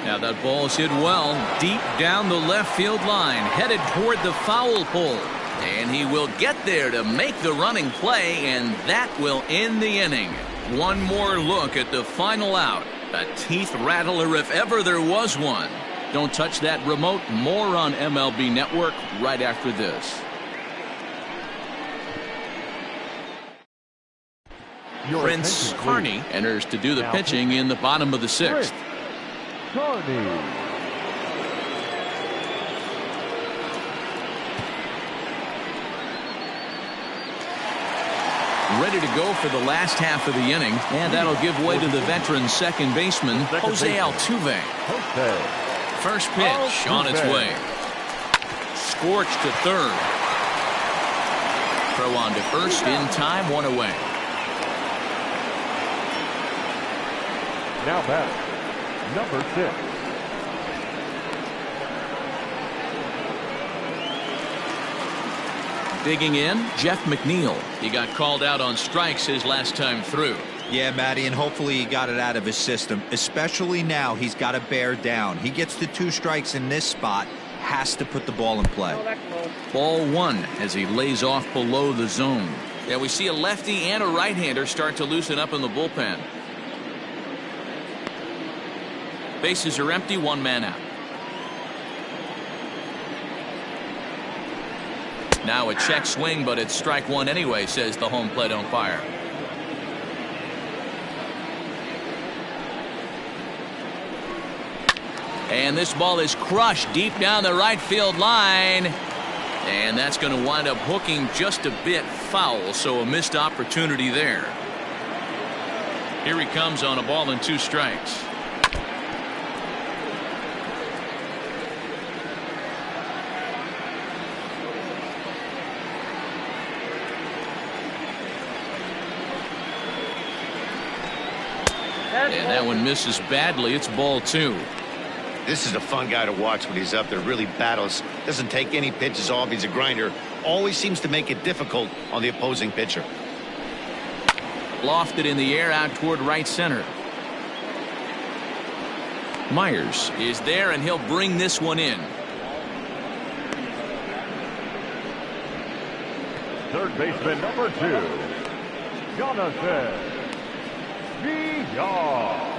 Now that ball's hit well deep down the left field line, headed toward the foul pole. And he will get there to make the running play, and that will end the inning. One more look at the final out. A teeth rattler if ever there was one. Don't touch that remote. More on MLB Network right after this. Prince Carney enters to do the pitching in the bottom of the 6th. Carney. Ready to go for the last half of the inning, and that'll give way to the veteran second baseman, Jose Altuve. First pitch on its way. Scorched to third. Throw on to first in time, 1 away. Now batting, number 6. Digging in, Jeff McNeil. He got called out on strikes his last time through. Yeah, Matty, and hopefully he got it out of his system. Especially now, he's got to bear down. He gets the 2 strikes in this spot. has to put the ball in play. Ball one as he lays off below the zone. Yeah, we see a lefty and a right-hander start to loosen up in the bullpen. Bases are empty, one man out. Now a check swing, but it's strike one anyway, says the home plate umpire. And this ball is crushed deep down the right field line. And that's going to wind up hooking just a bit foul, so a missed opportunity there. Here he comes on a ball and 2 strikes. And that one misses badly. It's ball 2. This is a fun guy to watch when he's up there. Really battles. Doesn't take any pitches off. He's a grinder. Always seems to make it difficult on the opposing pitcher. Lofted in the air out toward right center. Myers is there, and he'll bring this one in. Third baseman number 2, Jonathan Villar.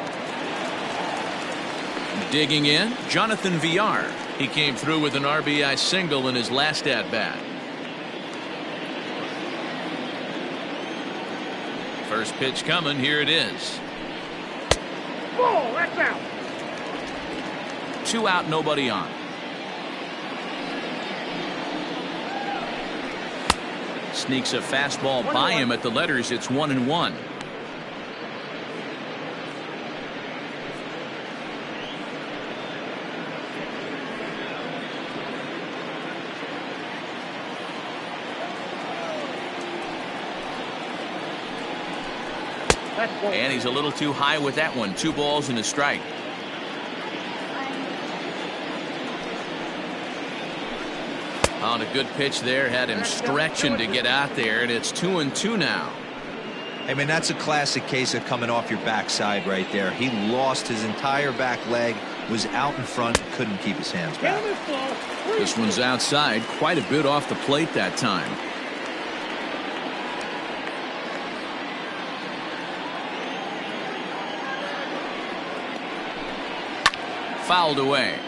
Digging in, Jonathan Villar. He came through with an RBI single in his last at-bat. First pitch coming. Here it is. Ball, that's out. 2 out, nobody on. Sneaks a fastball by him at the letters. It's 1-1. And he's a little too high with that one. 2 balls and a strike. On a good pitch there, had him stretching to get out there, and it's 2-2 now. I mean, that's a classic case of coming off your backside right there. He lost his entire back leg, was out in front, couldn't keep his hands back. This one's outside, quite a bit off the plate that time. Fouled away.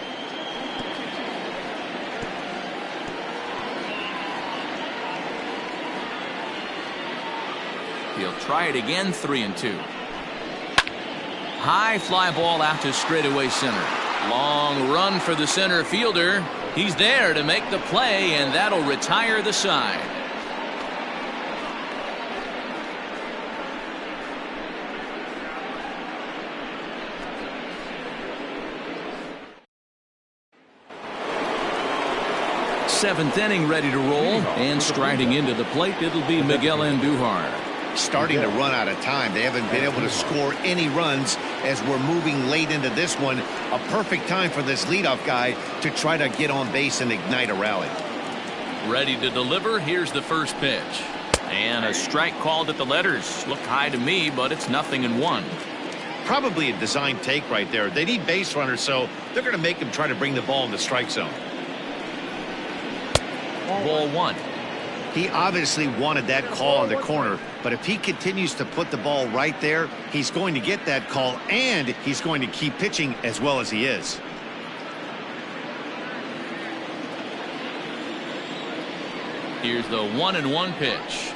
He'll try it again. 3-2. High fly ball out to straightaway center. Long run for the center fielder. He's there to make the play, and that'll retire the side. Seventh inning, ready to roll, and striding into the plate, it'll be Miguel Andujar. Starting to run out of time. They haven't been able to score any runs as we're moving late into this one. A perfect time for this leadoff guy to try to get on base and ignite a rally. Ready to deliver. Here's the first pitch. And a strike called at the letters. Looked high to me, but it's 0-1. Probably a design take right there. They need base runners, so they're going to make him try to bring the ball in the strike zone. Ball 1. He obviously wanted that call in the corner, but if he continues to put the ball right there, he's going to get that call, and he's going to keep pitching as well as he is. Here's the 1-1 pitch.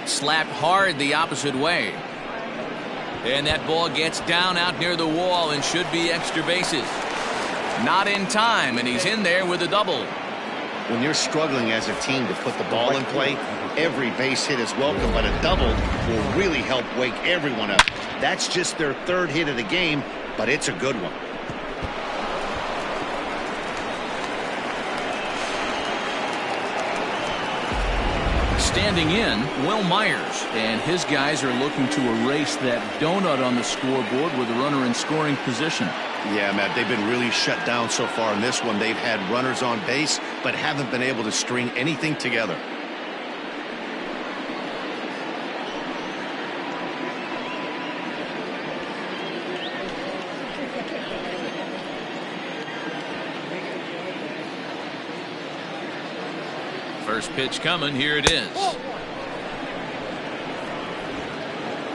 Slapped hard the opposite way. And that ball gets down out near the wall and should be extra bases. Not in time, and he's in there with a double. When you're struggling as a team to put the ball in play, every base hit is welcome, but a double will really help wake everyone up. That's just their 3rd hit of the game, but it's a good one. Standing in, Will Myers, and his guys are looking to erase that donut on the scoreboard with a runner in scoring position. Yeah, Matt, they've been really shut down so far in this one. They've had runners on base, but haven't been able to string anything together. First pitch coming. Here it is.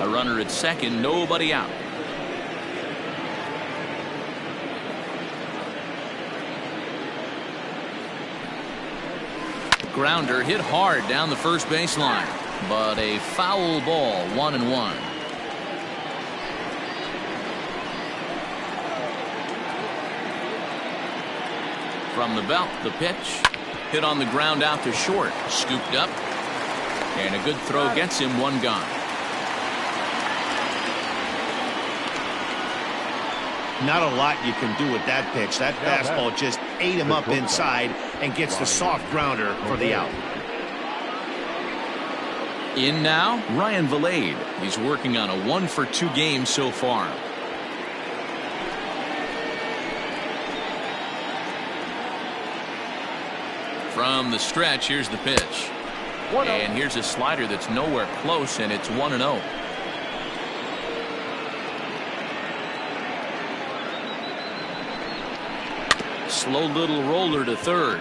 A runner at second, nobody out. Grounder hit hard down the first baseline, but a foul ball, 1-1. From the belt, the pitch hit on the ground out to short, scooped up, and a good throw gets him one gone. Not a lot you can do with that pitch. That fastball just ate him up inside and gets the soft grounder for the out. In now, Ryan Valade. He's working on a 1-for-2 game so far. From the stretch, here's the pitch. And here's a slider that's nowhere close, and it's 1-0. Slow little roller to third.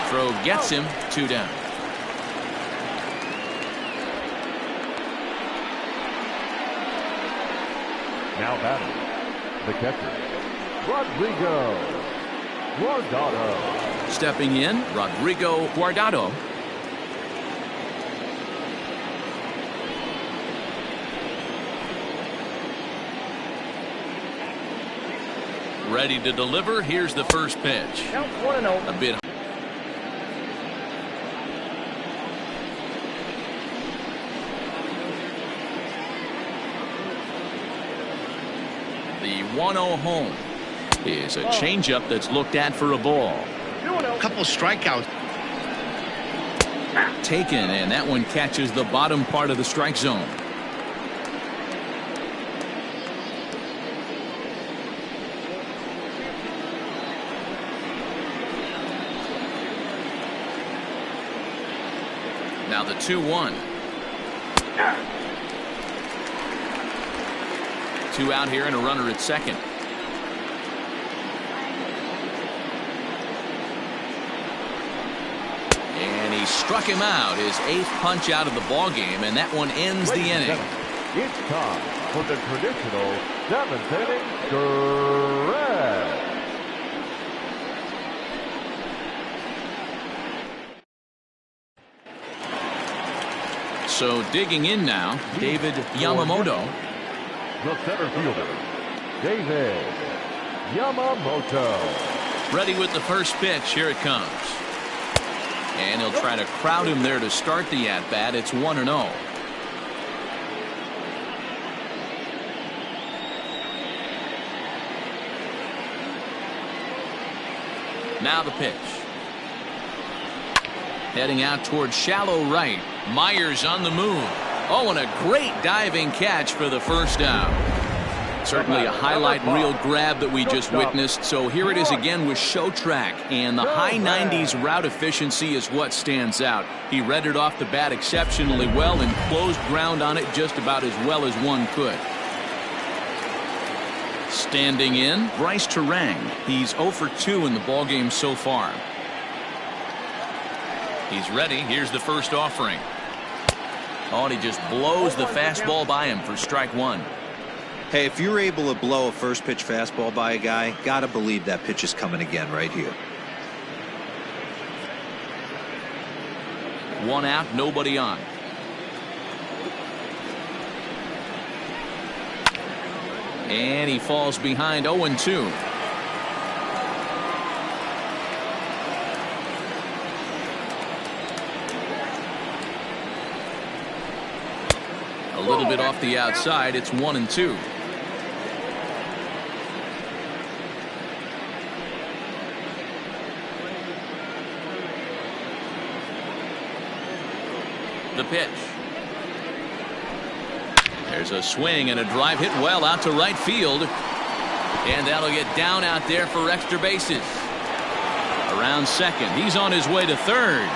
Throw gets him, 2 down. Now batting, the catcher, Guardado. Stepping in, Rodrigo Guardado. Ready to deliver. Here's the first pitch. Count 1-0. A bit. The 1-0 home is a changeup that's looked at for a ball. A couple strikeouts. Taken, and that one catches the bottom part of the strike zone. Now the 2-1. 2 out here and a runner at second. And he struck him out, his 8th punch out of the ball game, and that one ends the inning. It's time for the traditional 7th inning stretch. So digging in now, David Yamamoto. The center fielder, David Yamamoto. Ready with the first pitch. Here it comes. And he'll try to crowd him there to start the at-bat. It's 1-0. Now the pitch. Heading out towards shallow right. Myers on the move. Oh, and a great diving catch for the first down. Certainly a highlight reel grab that we just witnessed. So here it is again with show track, and the high 90s route efficiency is what stands out. He read it off the bat exceptionally well and closed ground on it just about as well as one could. Standing in, Bryce Terang. He's 0 for 2 in the ballgame so far. He's ready. Here's the first offering. Oh, and he just blows the fastball by him for strike 1. Hey, if you're able to blow a first pitch fastball by a guy, gotta believe that pitch is coming again right here. 1 out, nobody on. And he falls behind 0-2. A little bit off the outside. It's 1-2. The pitch. There's a swing and a drive hit well out to right field. And that'll get down out there for extra bases. Around second. He's on his way to third.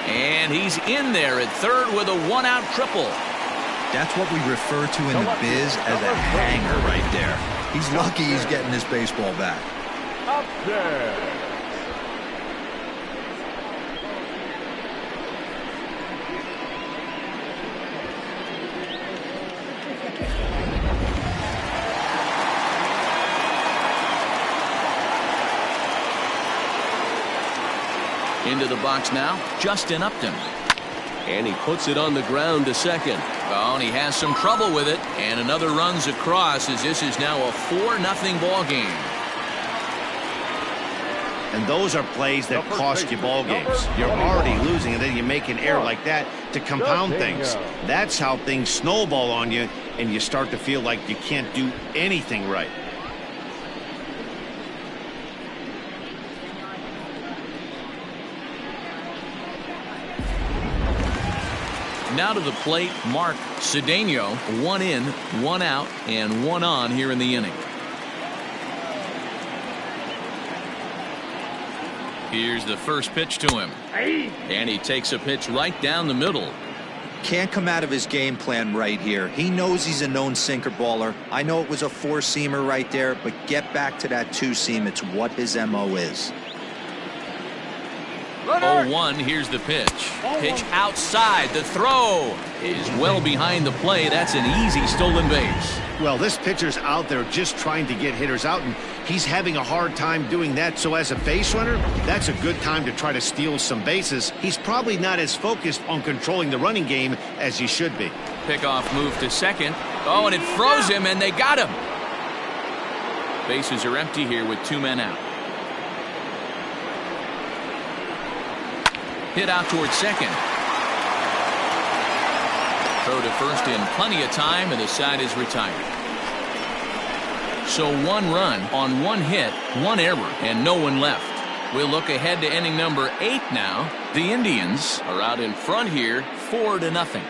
And he's in there at third with a 1-out triple. That's what we refer to in the biz as a hanger right there. He's lucky he's getting this baseball back. Up there. Into the box now, Justin Upton. And he puts it on the ground to second. Oh, and he has some trouble with it. And another runs across as this is now a 4-0 ball game. And those are plays that cost you ball games. You're already losing, and then you make an error like that to compound things. That's how things snowball on you, and you start to feel like you can't do anything right. Now to the plate, Mark Cedeno. 1 in, 1 out, and 1 on here in the inning. Here's the first pitch to him. And he takes a pitch right down the middle. Can't come out of his game plan right here. He knows he's a known sinker baller. I know it was a 4-seamer right there, but get back to that 2-seam. It's what his MO is. 0-1, here's the pitch. Pitch outside. The throw is well behind the play. That's an easy stolen base. Well, this pitcher's out there just trying to get hitters out, and he's having a hard time doing that. So as a base runner, that's a good time to try to steal some bases. He's probably not as focused on controlling the running game as he should be. Pickoff move to second. Oh, and it froze him, and they got him. Bases are empty here with 2 men out. Hit out towards second. Throw to first in plenty of time, and the side is retired. So 1 run on 1 hit, 1 error, and no one left. We'll look ahead to inning number 8 now. The Indians are out in front here, 4-0.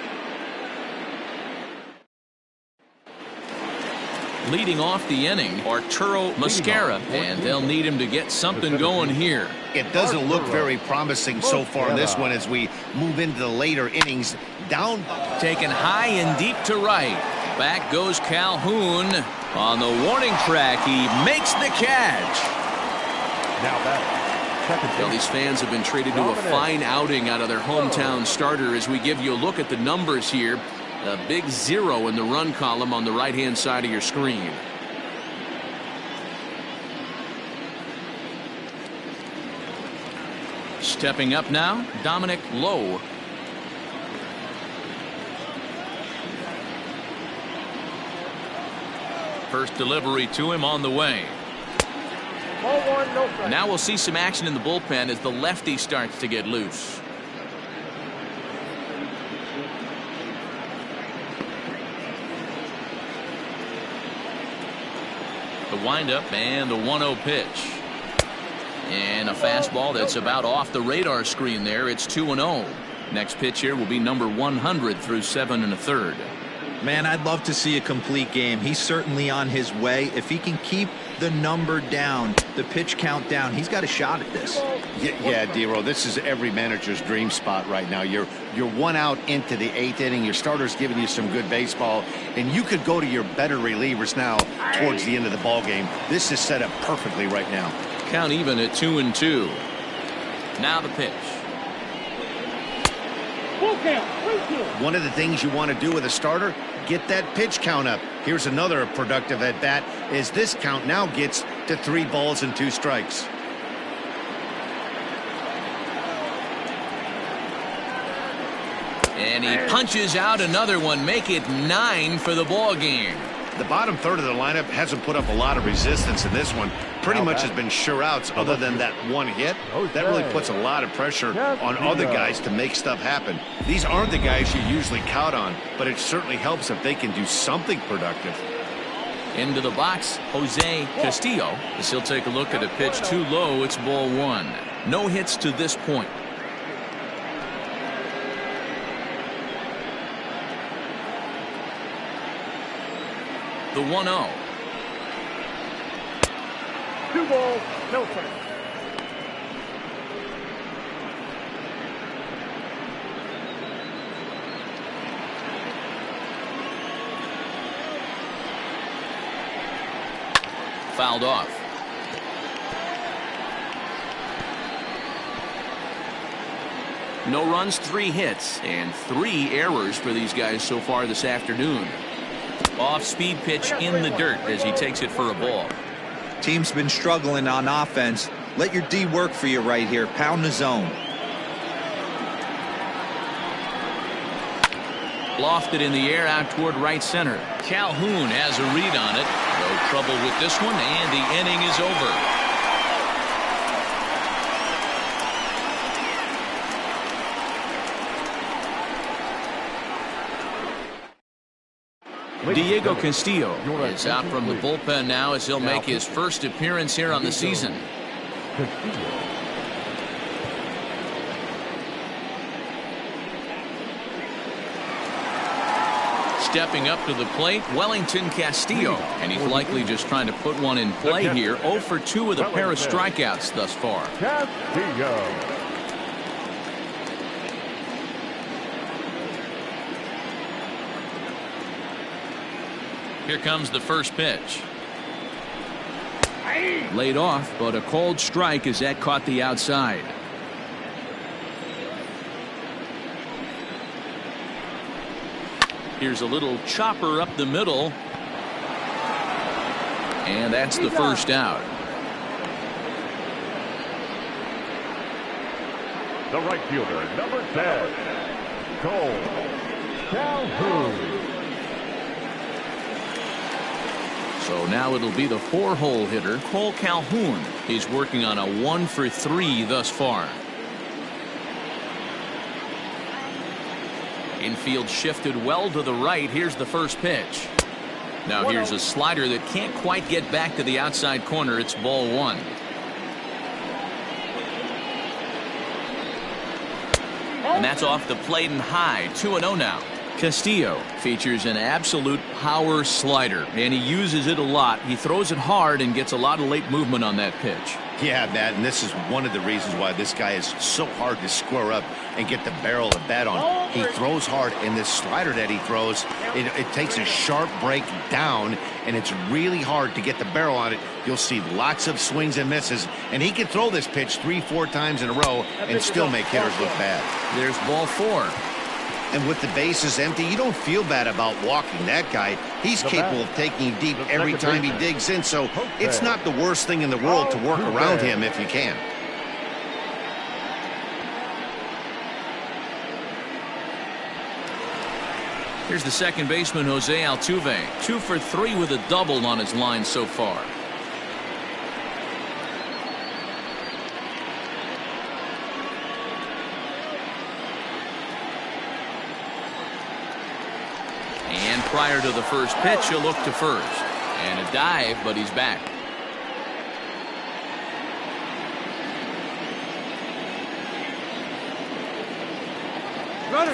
Leading off the inning, Arturo Mascara, and they'll need him to get something going here. It doesn't look very promising so far in this one as we move into the later innings. Down. Taken high and deep to right. Back goes Calhoun. On the warning track, he makes the catch. Now back. Well, these fans have been treated to a fine outing out of their hometown starter as we give you a look at the numbers here. A big 0 in the run column on the right-hand side of your screen. Stepping up now, Dominic Lowe. First delivery to him on the way. Now we'll see some action in the bullpen as the lefty starts to get loose. The windup and the 1-0 pitch. And a fastball that's about off the radar screen there. It's 2-0. Next pitch here will be number 100 through 7 1/3. Man, I'd love to see a complete game. He's certainly on his way. If he can keep the number down, the pitch count down, he's got a shot at this. Yeah, D-Row, this is every manager's dream spot right now. You're 1 out into the 8th inning. Your starter's giving you some good baseball, and you could go to your better relievers now towards the end of the ball game. This is set up perfectly right now. Count even at 2-2. Now the pitch. One of the things you want to do with a starter, get that pitch count up. Here's another productive at bat as this count now gets to 3 balls and 2 strikes. And he punches out another one, make it 9 for the ball game. The bottom third of the lineup hasn't put up a lot of resistance in this one. Pretty much has been sure outs other than that 1 hit. That really puts a lot of pressure on other guys to make stuff happen. These aren't the guys you usually count on, but it certainly helps if they can do something productive. Into the box, Jose Castillo. As he'll take a look at a pitch too low, it's ball 1. No hits to this point. The 1-0. 2 balls, no strikes. Fouled off. No runs, 3 hits, and 3 errors for these guys so far this afternoon. Off-speed pitch in the dirt as he takes it for a ball. Team's been struggling on offense. Let your D work for you right here. Pound the zone. Lofted in the air out toward right center. Calhoun has a read on it. No trouble with this one, and the inning is over. Diego Castillo is out from the bullpen now as he'll make his first appearance here on the season. Stepping up to the plate, Wellington Castillo, and he's likely just trying to put one in play here. 0 for 2 with a pair of strikeouts thus far. Castillo. Here comes the first pitch. Laid off, but a cold strike as that caught the outside. Here's a little chopper up the middle. And that's the first out. The right fielder, number 10, Calhoun. So now it'll be the 4-hole hitter, Cole Calhoun. He's working on a 1 for 3 thus far. Infield shifted well to the right. Here's the first pitch. Now here's a slider that can't quite get back to the outside corner. It's ball 1. And that's off the plate and high. 2-0 now. Castillo features an absolute power slider, and he uses it a lot. He throws it hard and gets a lot of late movement on that pitch. Yeah, Matt, and this is one of the reasons why this guy is so hard to square up and get the barrel of bat on. He throws hard, and this slider that he throws, it takes a sharp break down, and it's really hard to get the barrel on it. You'll see lots of swings and misses, and he can throw this pitch 3-4 times in a row and still make hitters look bad. There's ball 4. And with the bases empty, you don't feel bad about walking that guy. He's capable of taking you deep every time he digs in, so it's not the worst thing in the world to work around him if you can. Here's the second baseman, Jose Altuve. 2 for 3 with a double on his line so far. And prior to the first pitch, he'll look to first. And a dive, but he's back.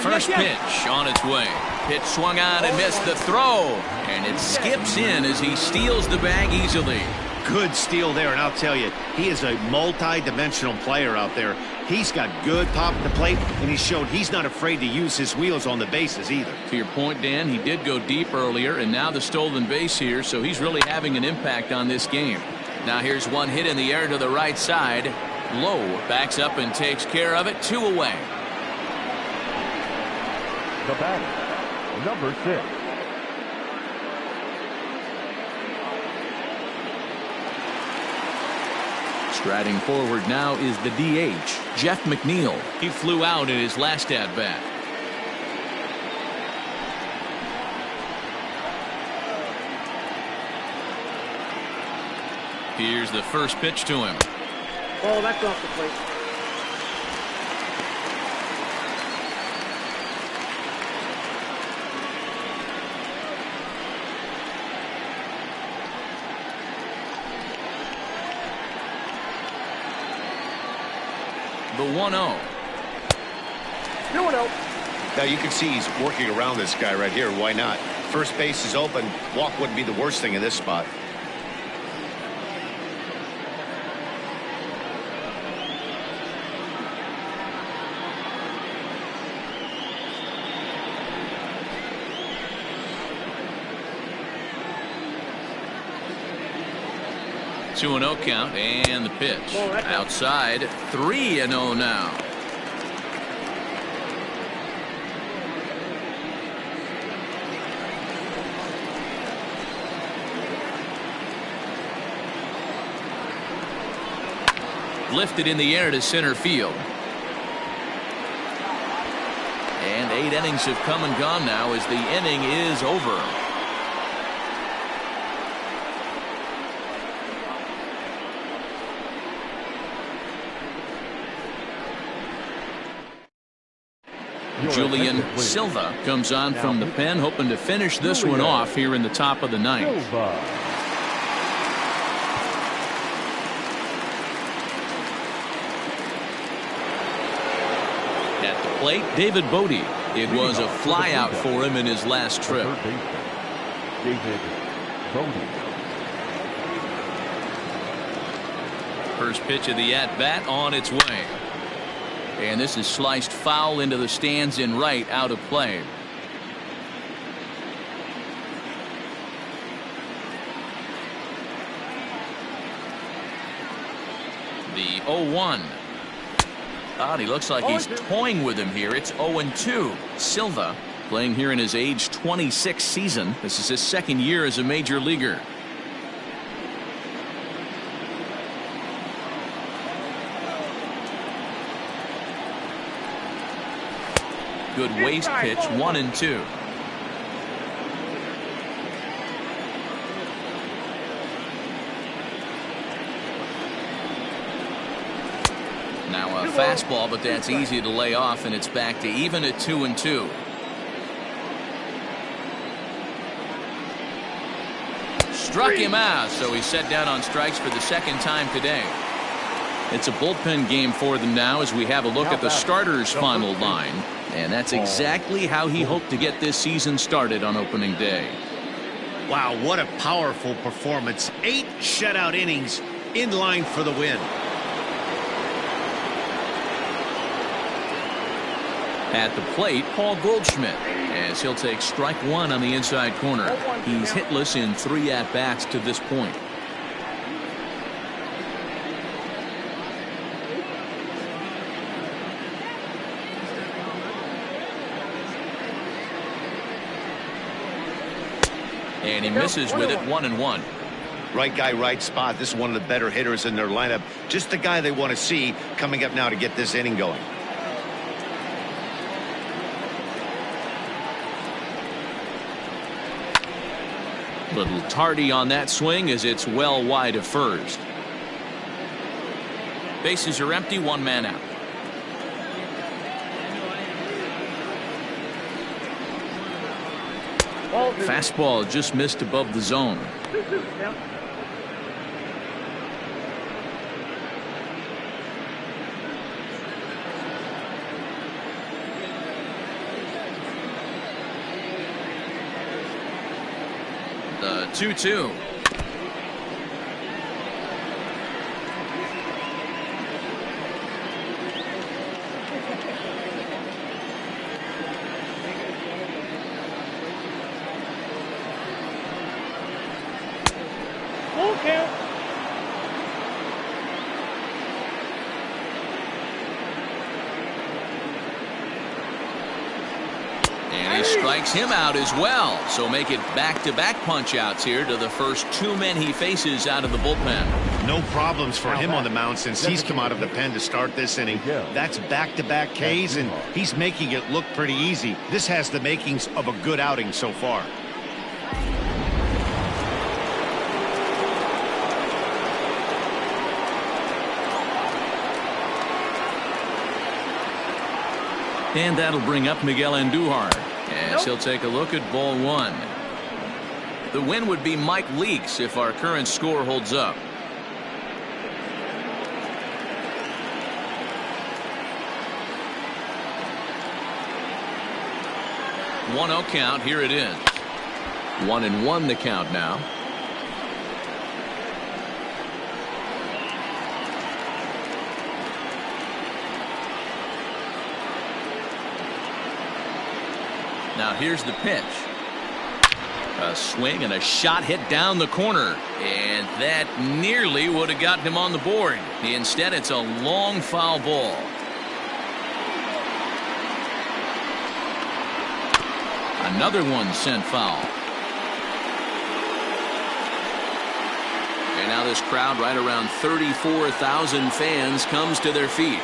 First pitch on its way. Pitch swung out and missed the throw. And it skips in as he steals the bag easily. Good steal there, and I'll tell you, he is a multi-dimensional player out there. He's got good pop at the plate, and he showed he's not afraid to use his wheels on the bases either. To your point, Dan, he did go deep earlier, and now the stolen base here, so he's really having an impact on this game. Now here's one hit in the air to the right side. Low backs up and takes care of it. 2 away. The batter, number 6. Striding forward now is the DH, Jeff McNeil. He flew out in his last at-bat. Here's the first pitch to him. Oh, that's off the plate. The 1-0. 2-0. Now you can see he's working around this guy right here. Why not? First base is open. Walk wouldn't be the worst thing in this spot. Two 2-0 count, and the pitch outside. 3-0 now. lifted in the air to center field. And 8 innings have come and gone now as the inning is over. Julian Silva comes on from the pen, hoping to finish this one off here in the top of the 9th. At the plate, David Bodie. It was a flyout for him in his last trip. David Bodie. First pitch of the at-bat on its way. And this is sliced foul into the stands in right, out of play. The 0-1. He looks like he's toying with him here. It's 0-2. Silva playing here in his age 26 season. This is his 2nd year as a major leaguer. Good waist pitch, 1-2. Now a fastball, but that's easy to lay off, and it's back to even at 2-2. Struck him out, so he's set down on strikes for the 2nd time today. It's a bullpen game for them now as we have a look at the starters' final line. And that's exactly how he hoped to get this season started on opening day. Wow, what a powerful performance. 8 shutout innings in line for the win. At the plate, Paul Goldschmidt, as he'll take strike 1 on the inside corner. He's hitless in 3 at-bats to this point. And he misses with it, 1-1. Right guy, right spot. This is one of the better hitters in their lineup. Just the guy they want to see coming up now to get this inning going. Little tardy on that swing as it's well wide of first. Bases are empty, 1 man out. Fastball just missed above the zone. The 2-2. And he strikes him out as well. So make it back-to-back punch-outs here to the first 2 men he faces out of the bullpen. No problems for him on the mound since he's come out of the pen to start this inning. That's back-to-back Ks, and he's making it look pretty easy. This has the makings of a good outing so far. And that'll bring up Miguel Andujar as he'll take a look at ball 1. The win would be Mike Leakes if our current score holds up. One 0 count. Here it is. 1-1 the count now. Now here's the pitch. A swing and a shot hit down the corner, and that nearly would have gotten him on the board. Instead, it's a long foul ball. Another one sent foul. And now this crowd, right around 34,000 fans, comes to their feet.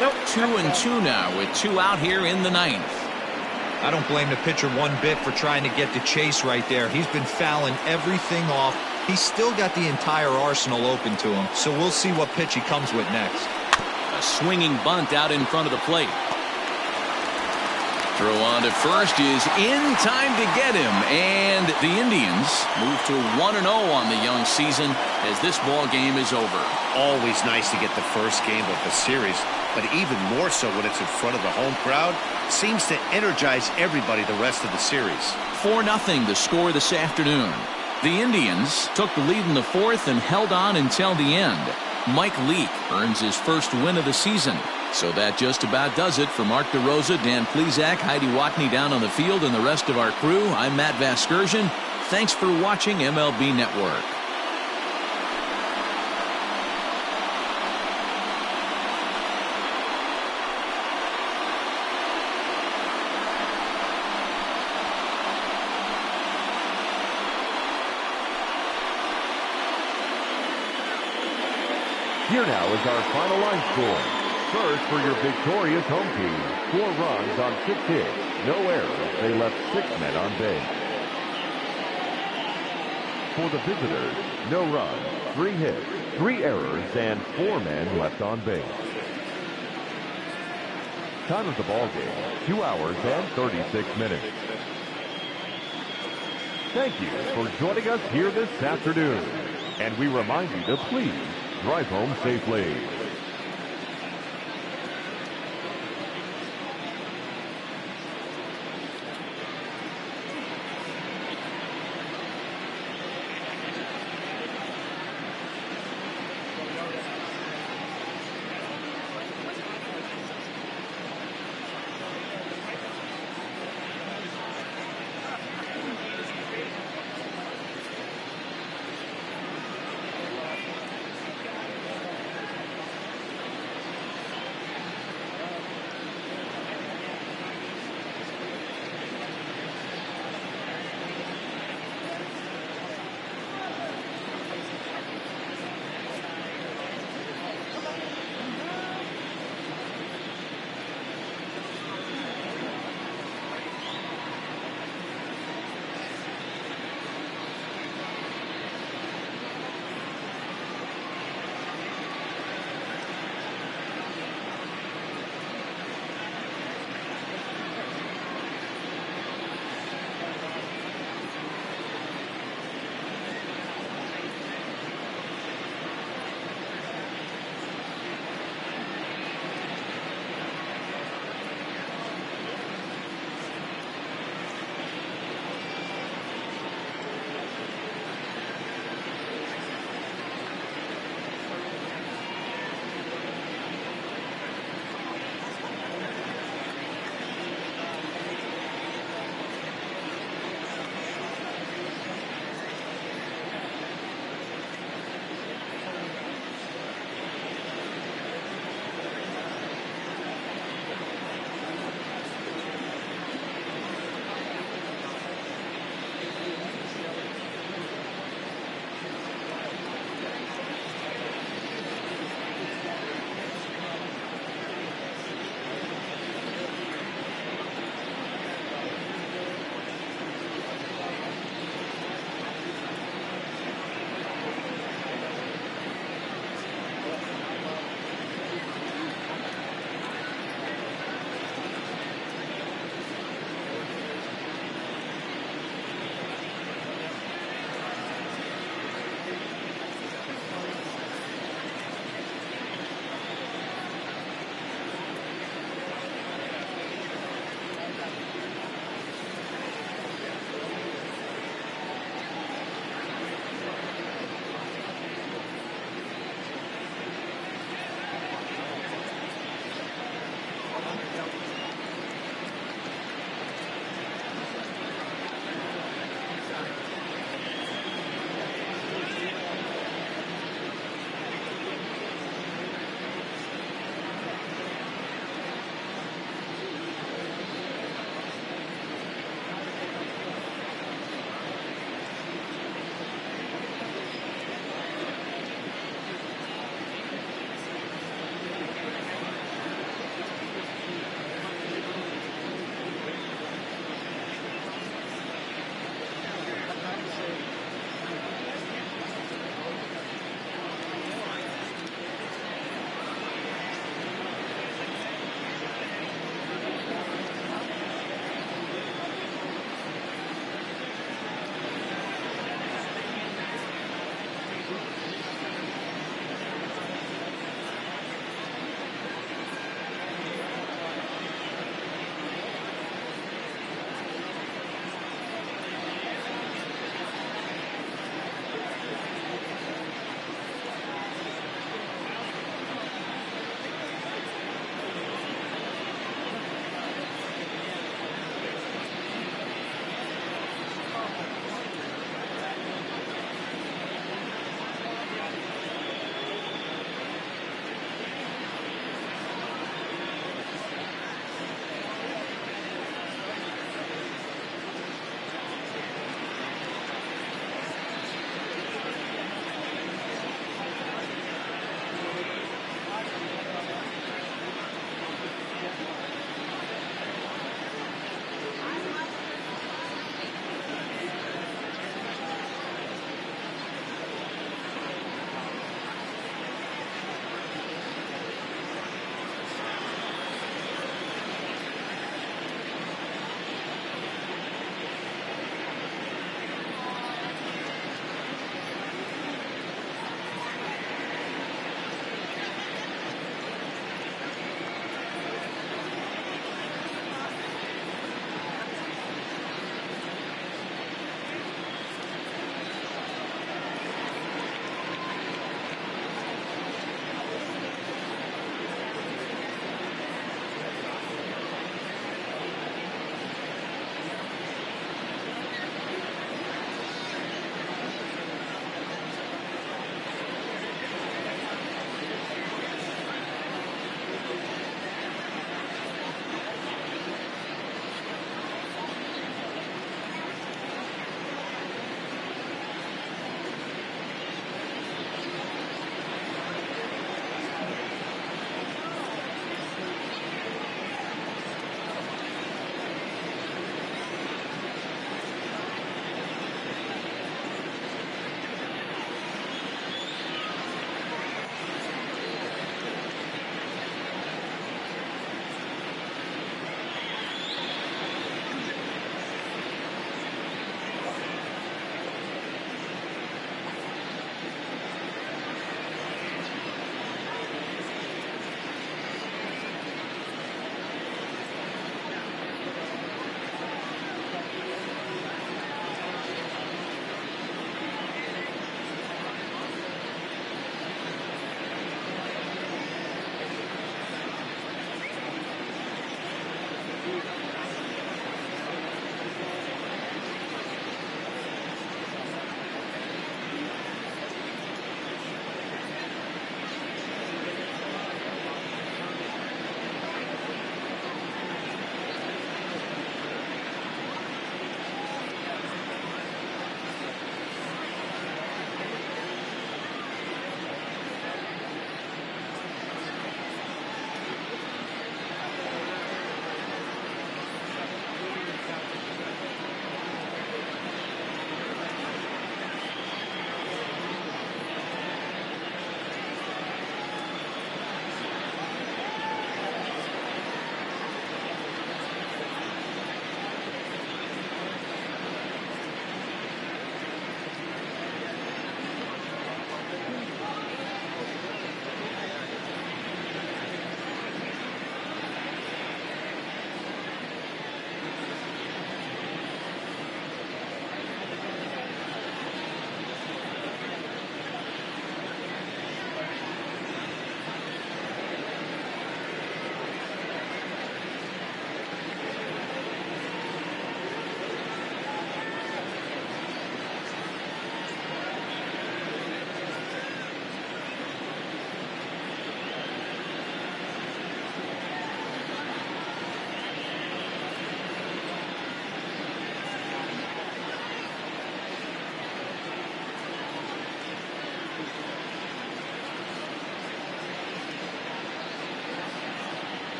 Nope. 2-2 now with 2 out here in the 9th. I don't blame the pitcher one bit for trying to get the chase right there. He's been fouling everything off. He's still got the entire arsenal open to him, so we'll see what pitch he comes with next. A swinging bunt out in front of the plate. Throw on to first is in time to get him, and the Indians move to 1-0 on the young season as this ball game is over. Always nice to get the first game of the series, but even more so when it's in front of the home crowd. Seems to energize everybody the rest of the series. 4-0 the score this afternoon. The Indians took the lead in the 4th and held on until the end. Mike Leake earns his first win of the season. So that just about does it for Mark DeRosa, Dan Plesac, Heidi Watney down on the field, and the rest of our crew. I'm Matt Vasgersian. Thanks for watching MLB Network. Here now is our final line score. First, for your victorious home team, 4 runs on 6 hits, no errors. They left 6 men on base. For the visitors, no runs, 3 hits, 3 errors, and 4 men left on base. Time of the ball game, 2 hours and 36 minutes. Thank you for joining us here this afternoon. And we remind you to please drive home safely.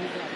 He's up.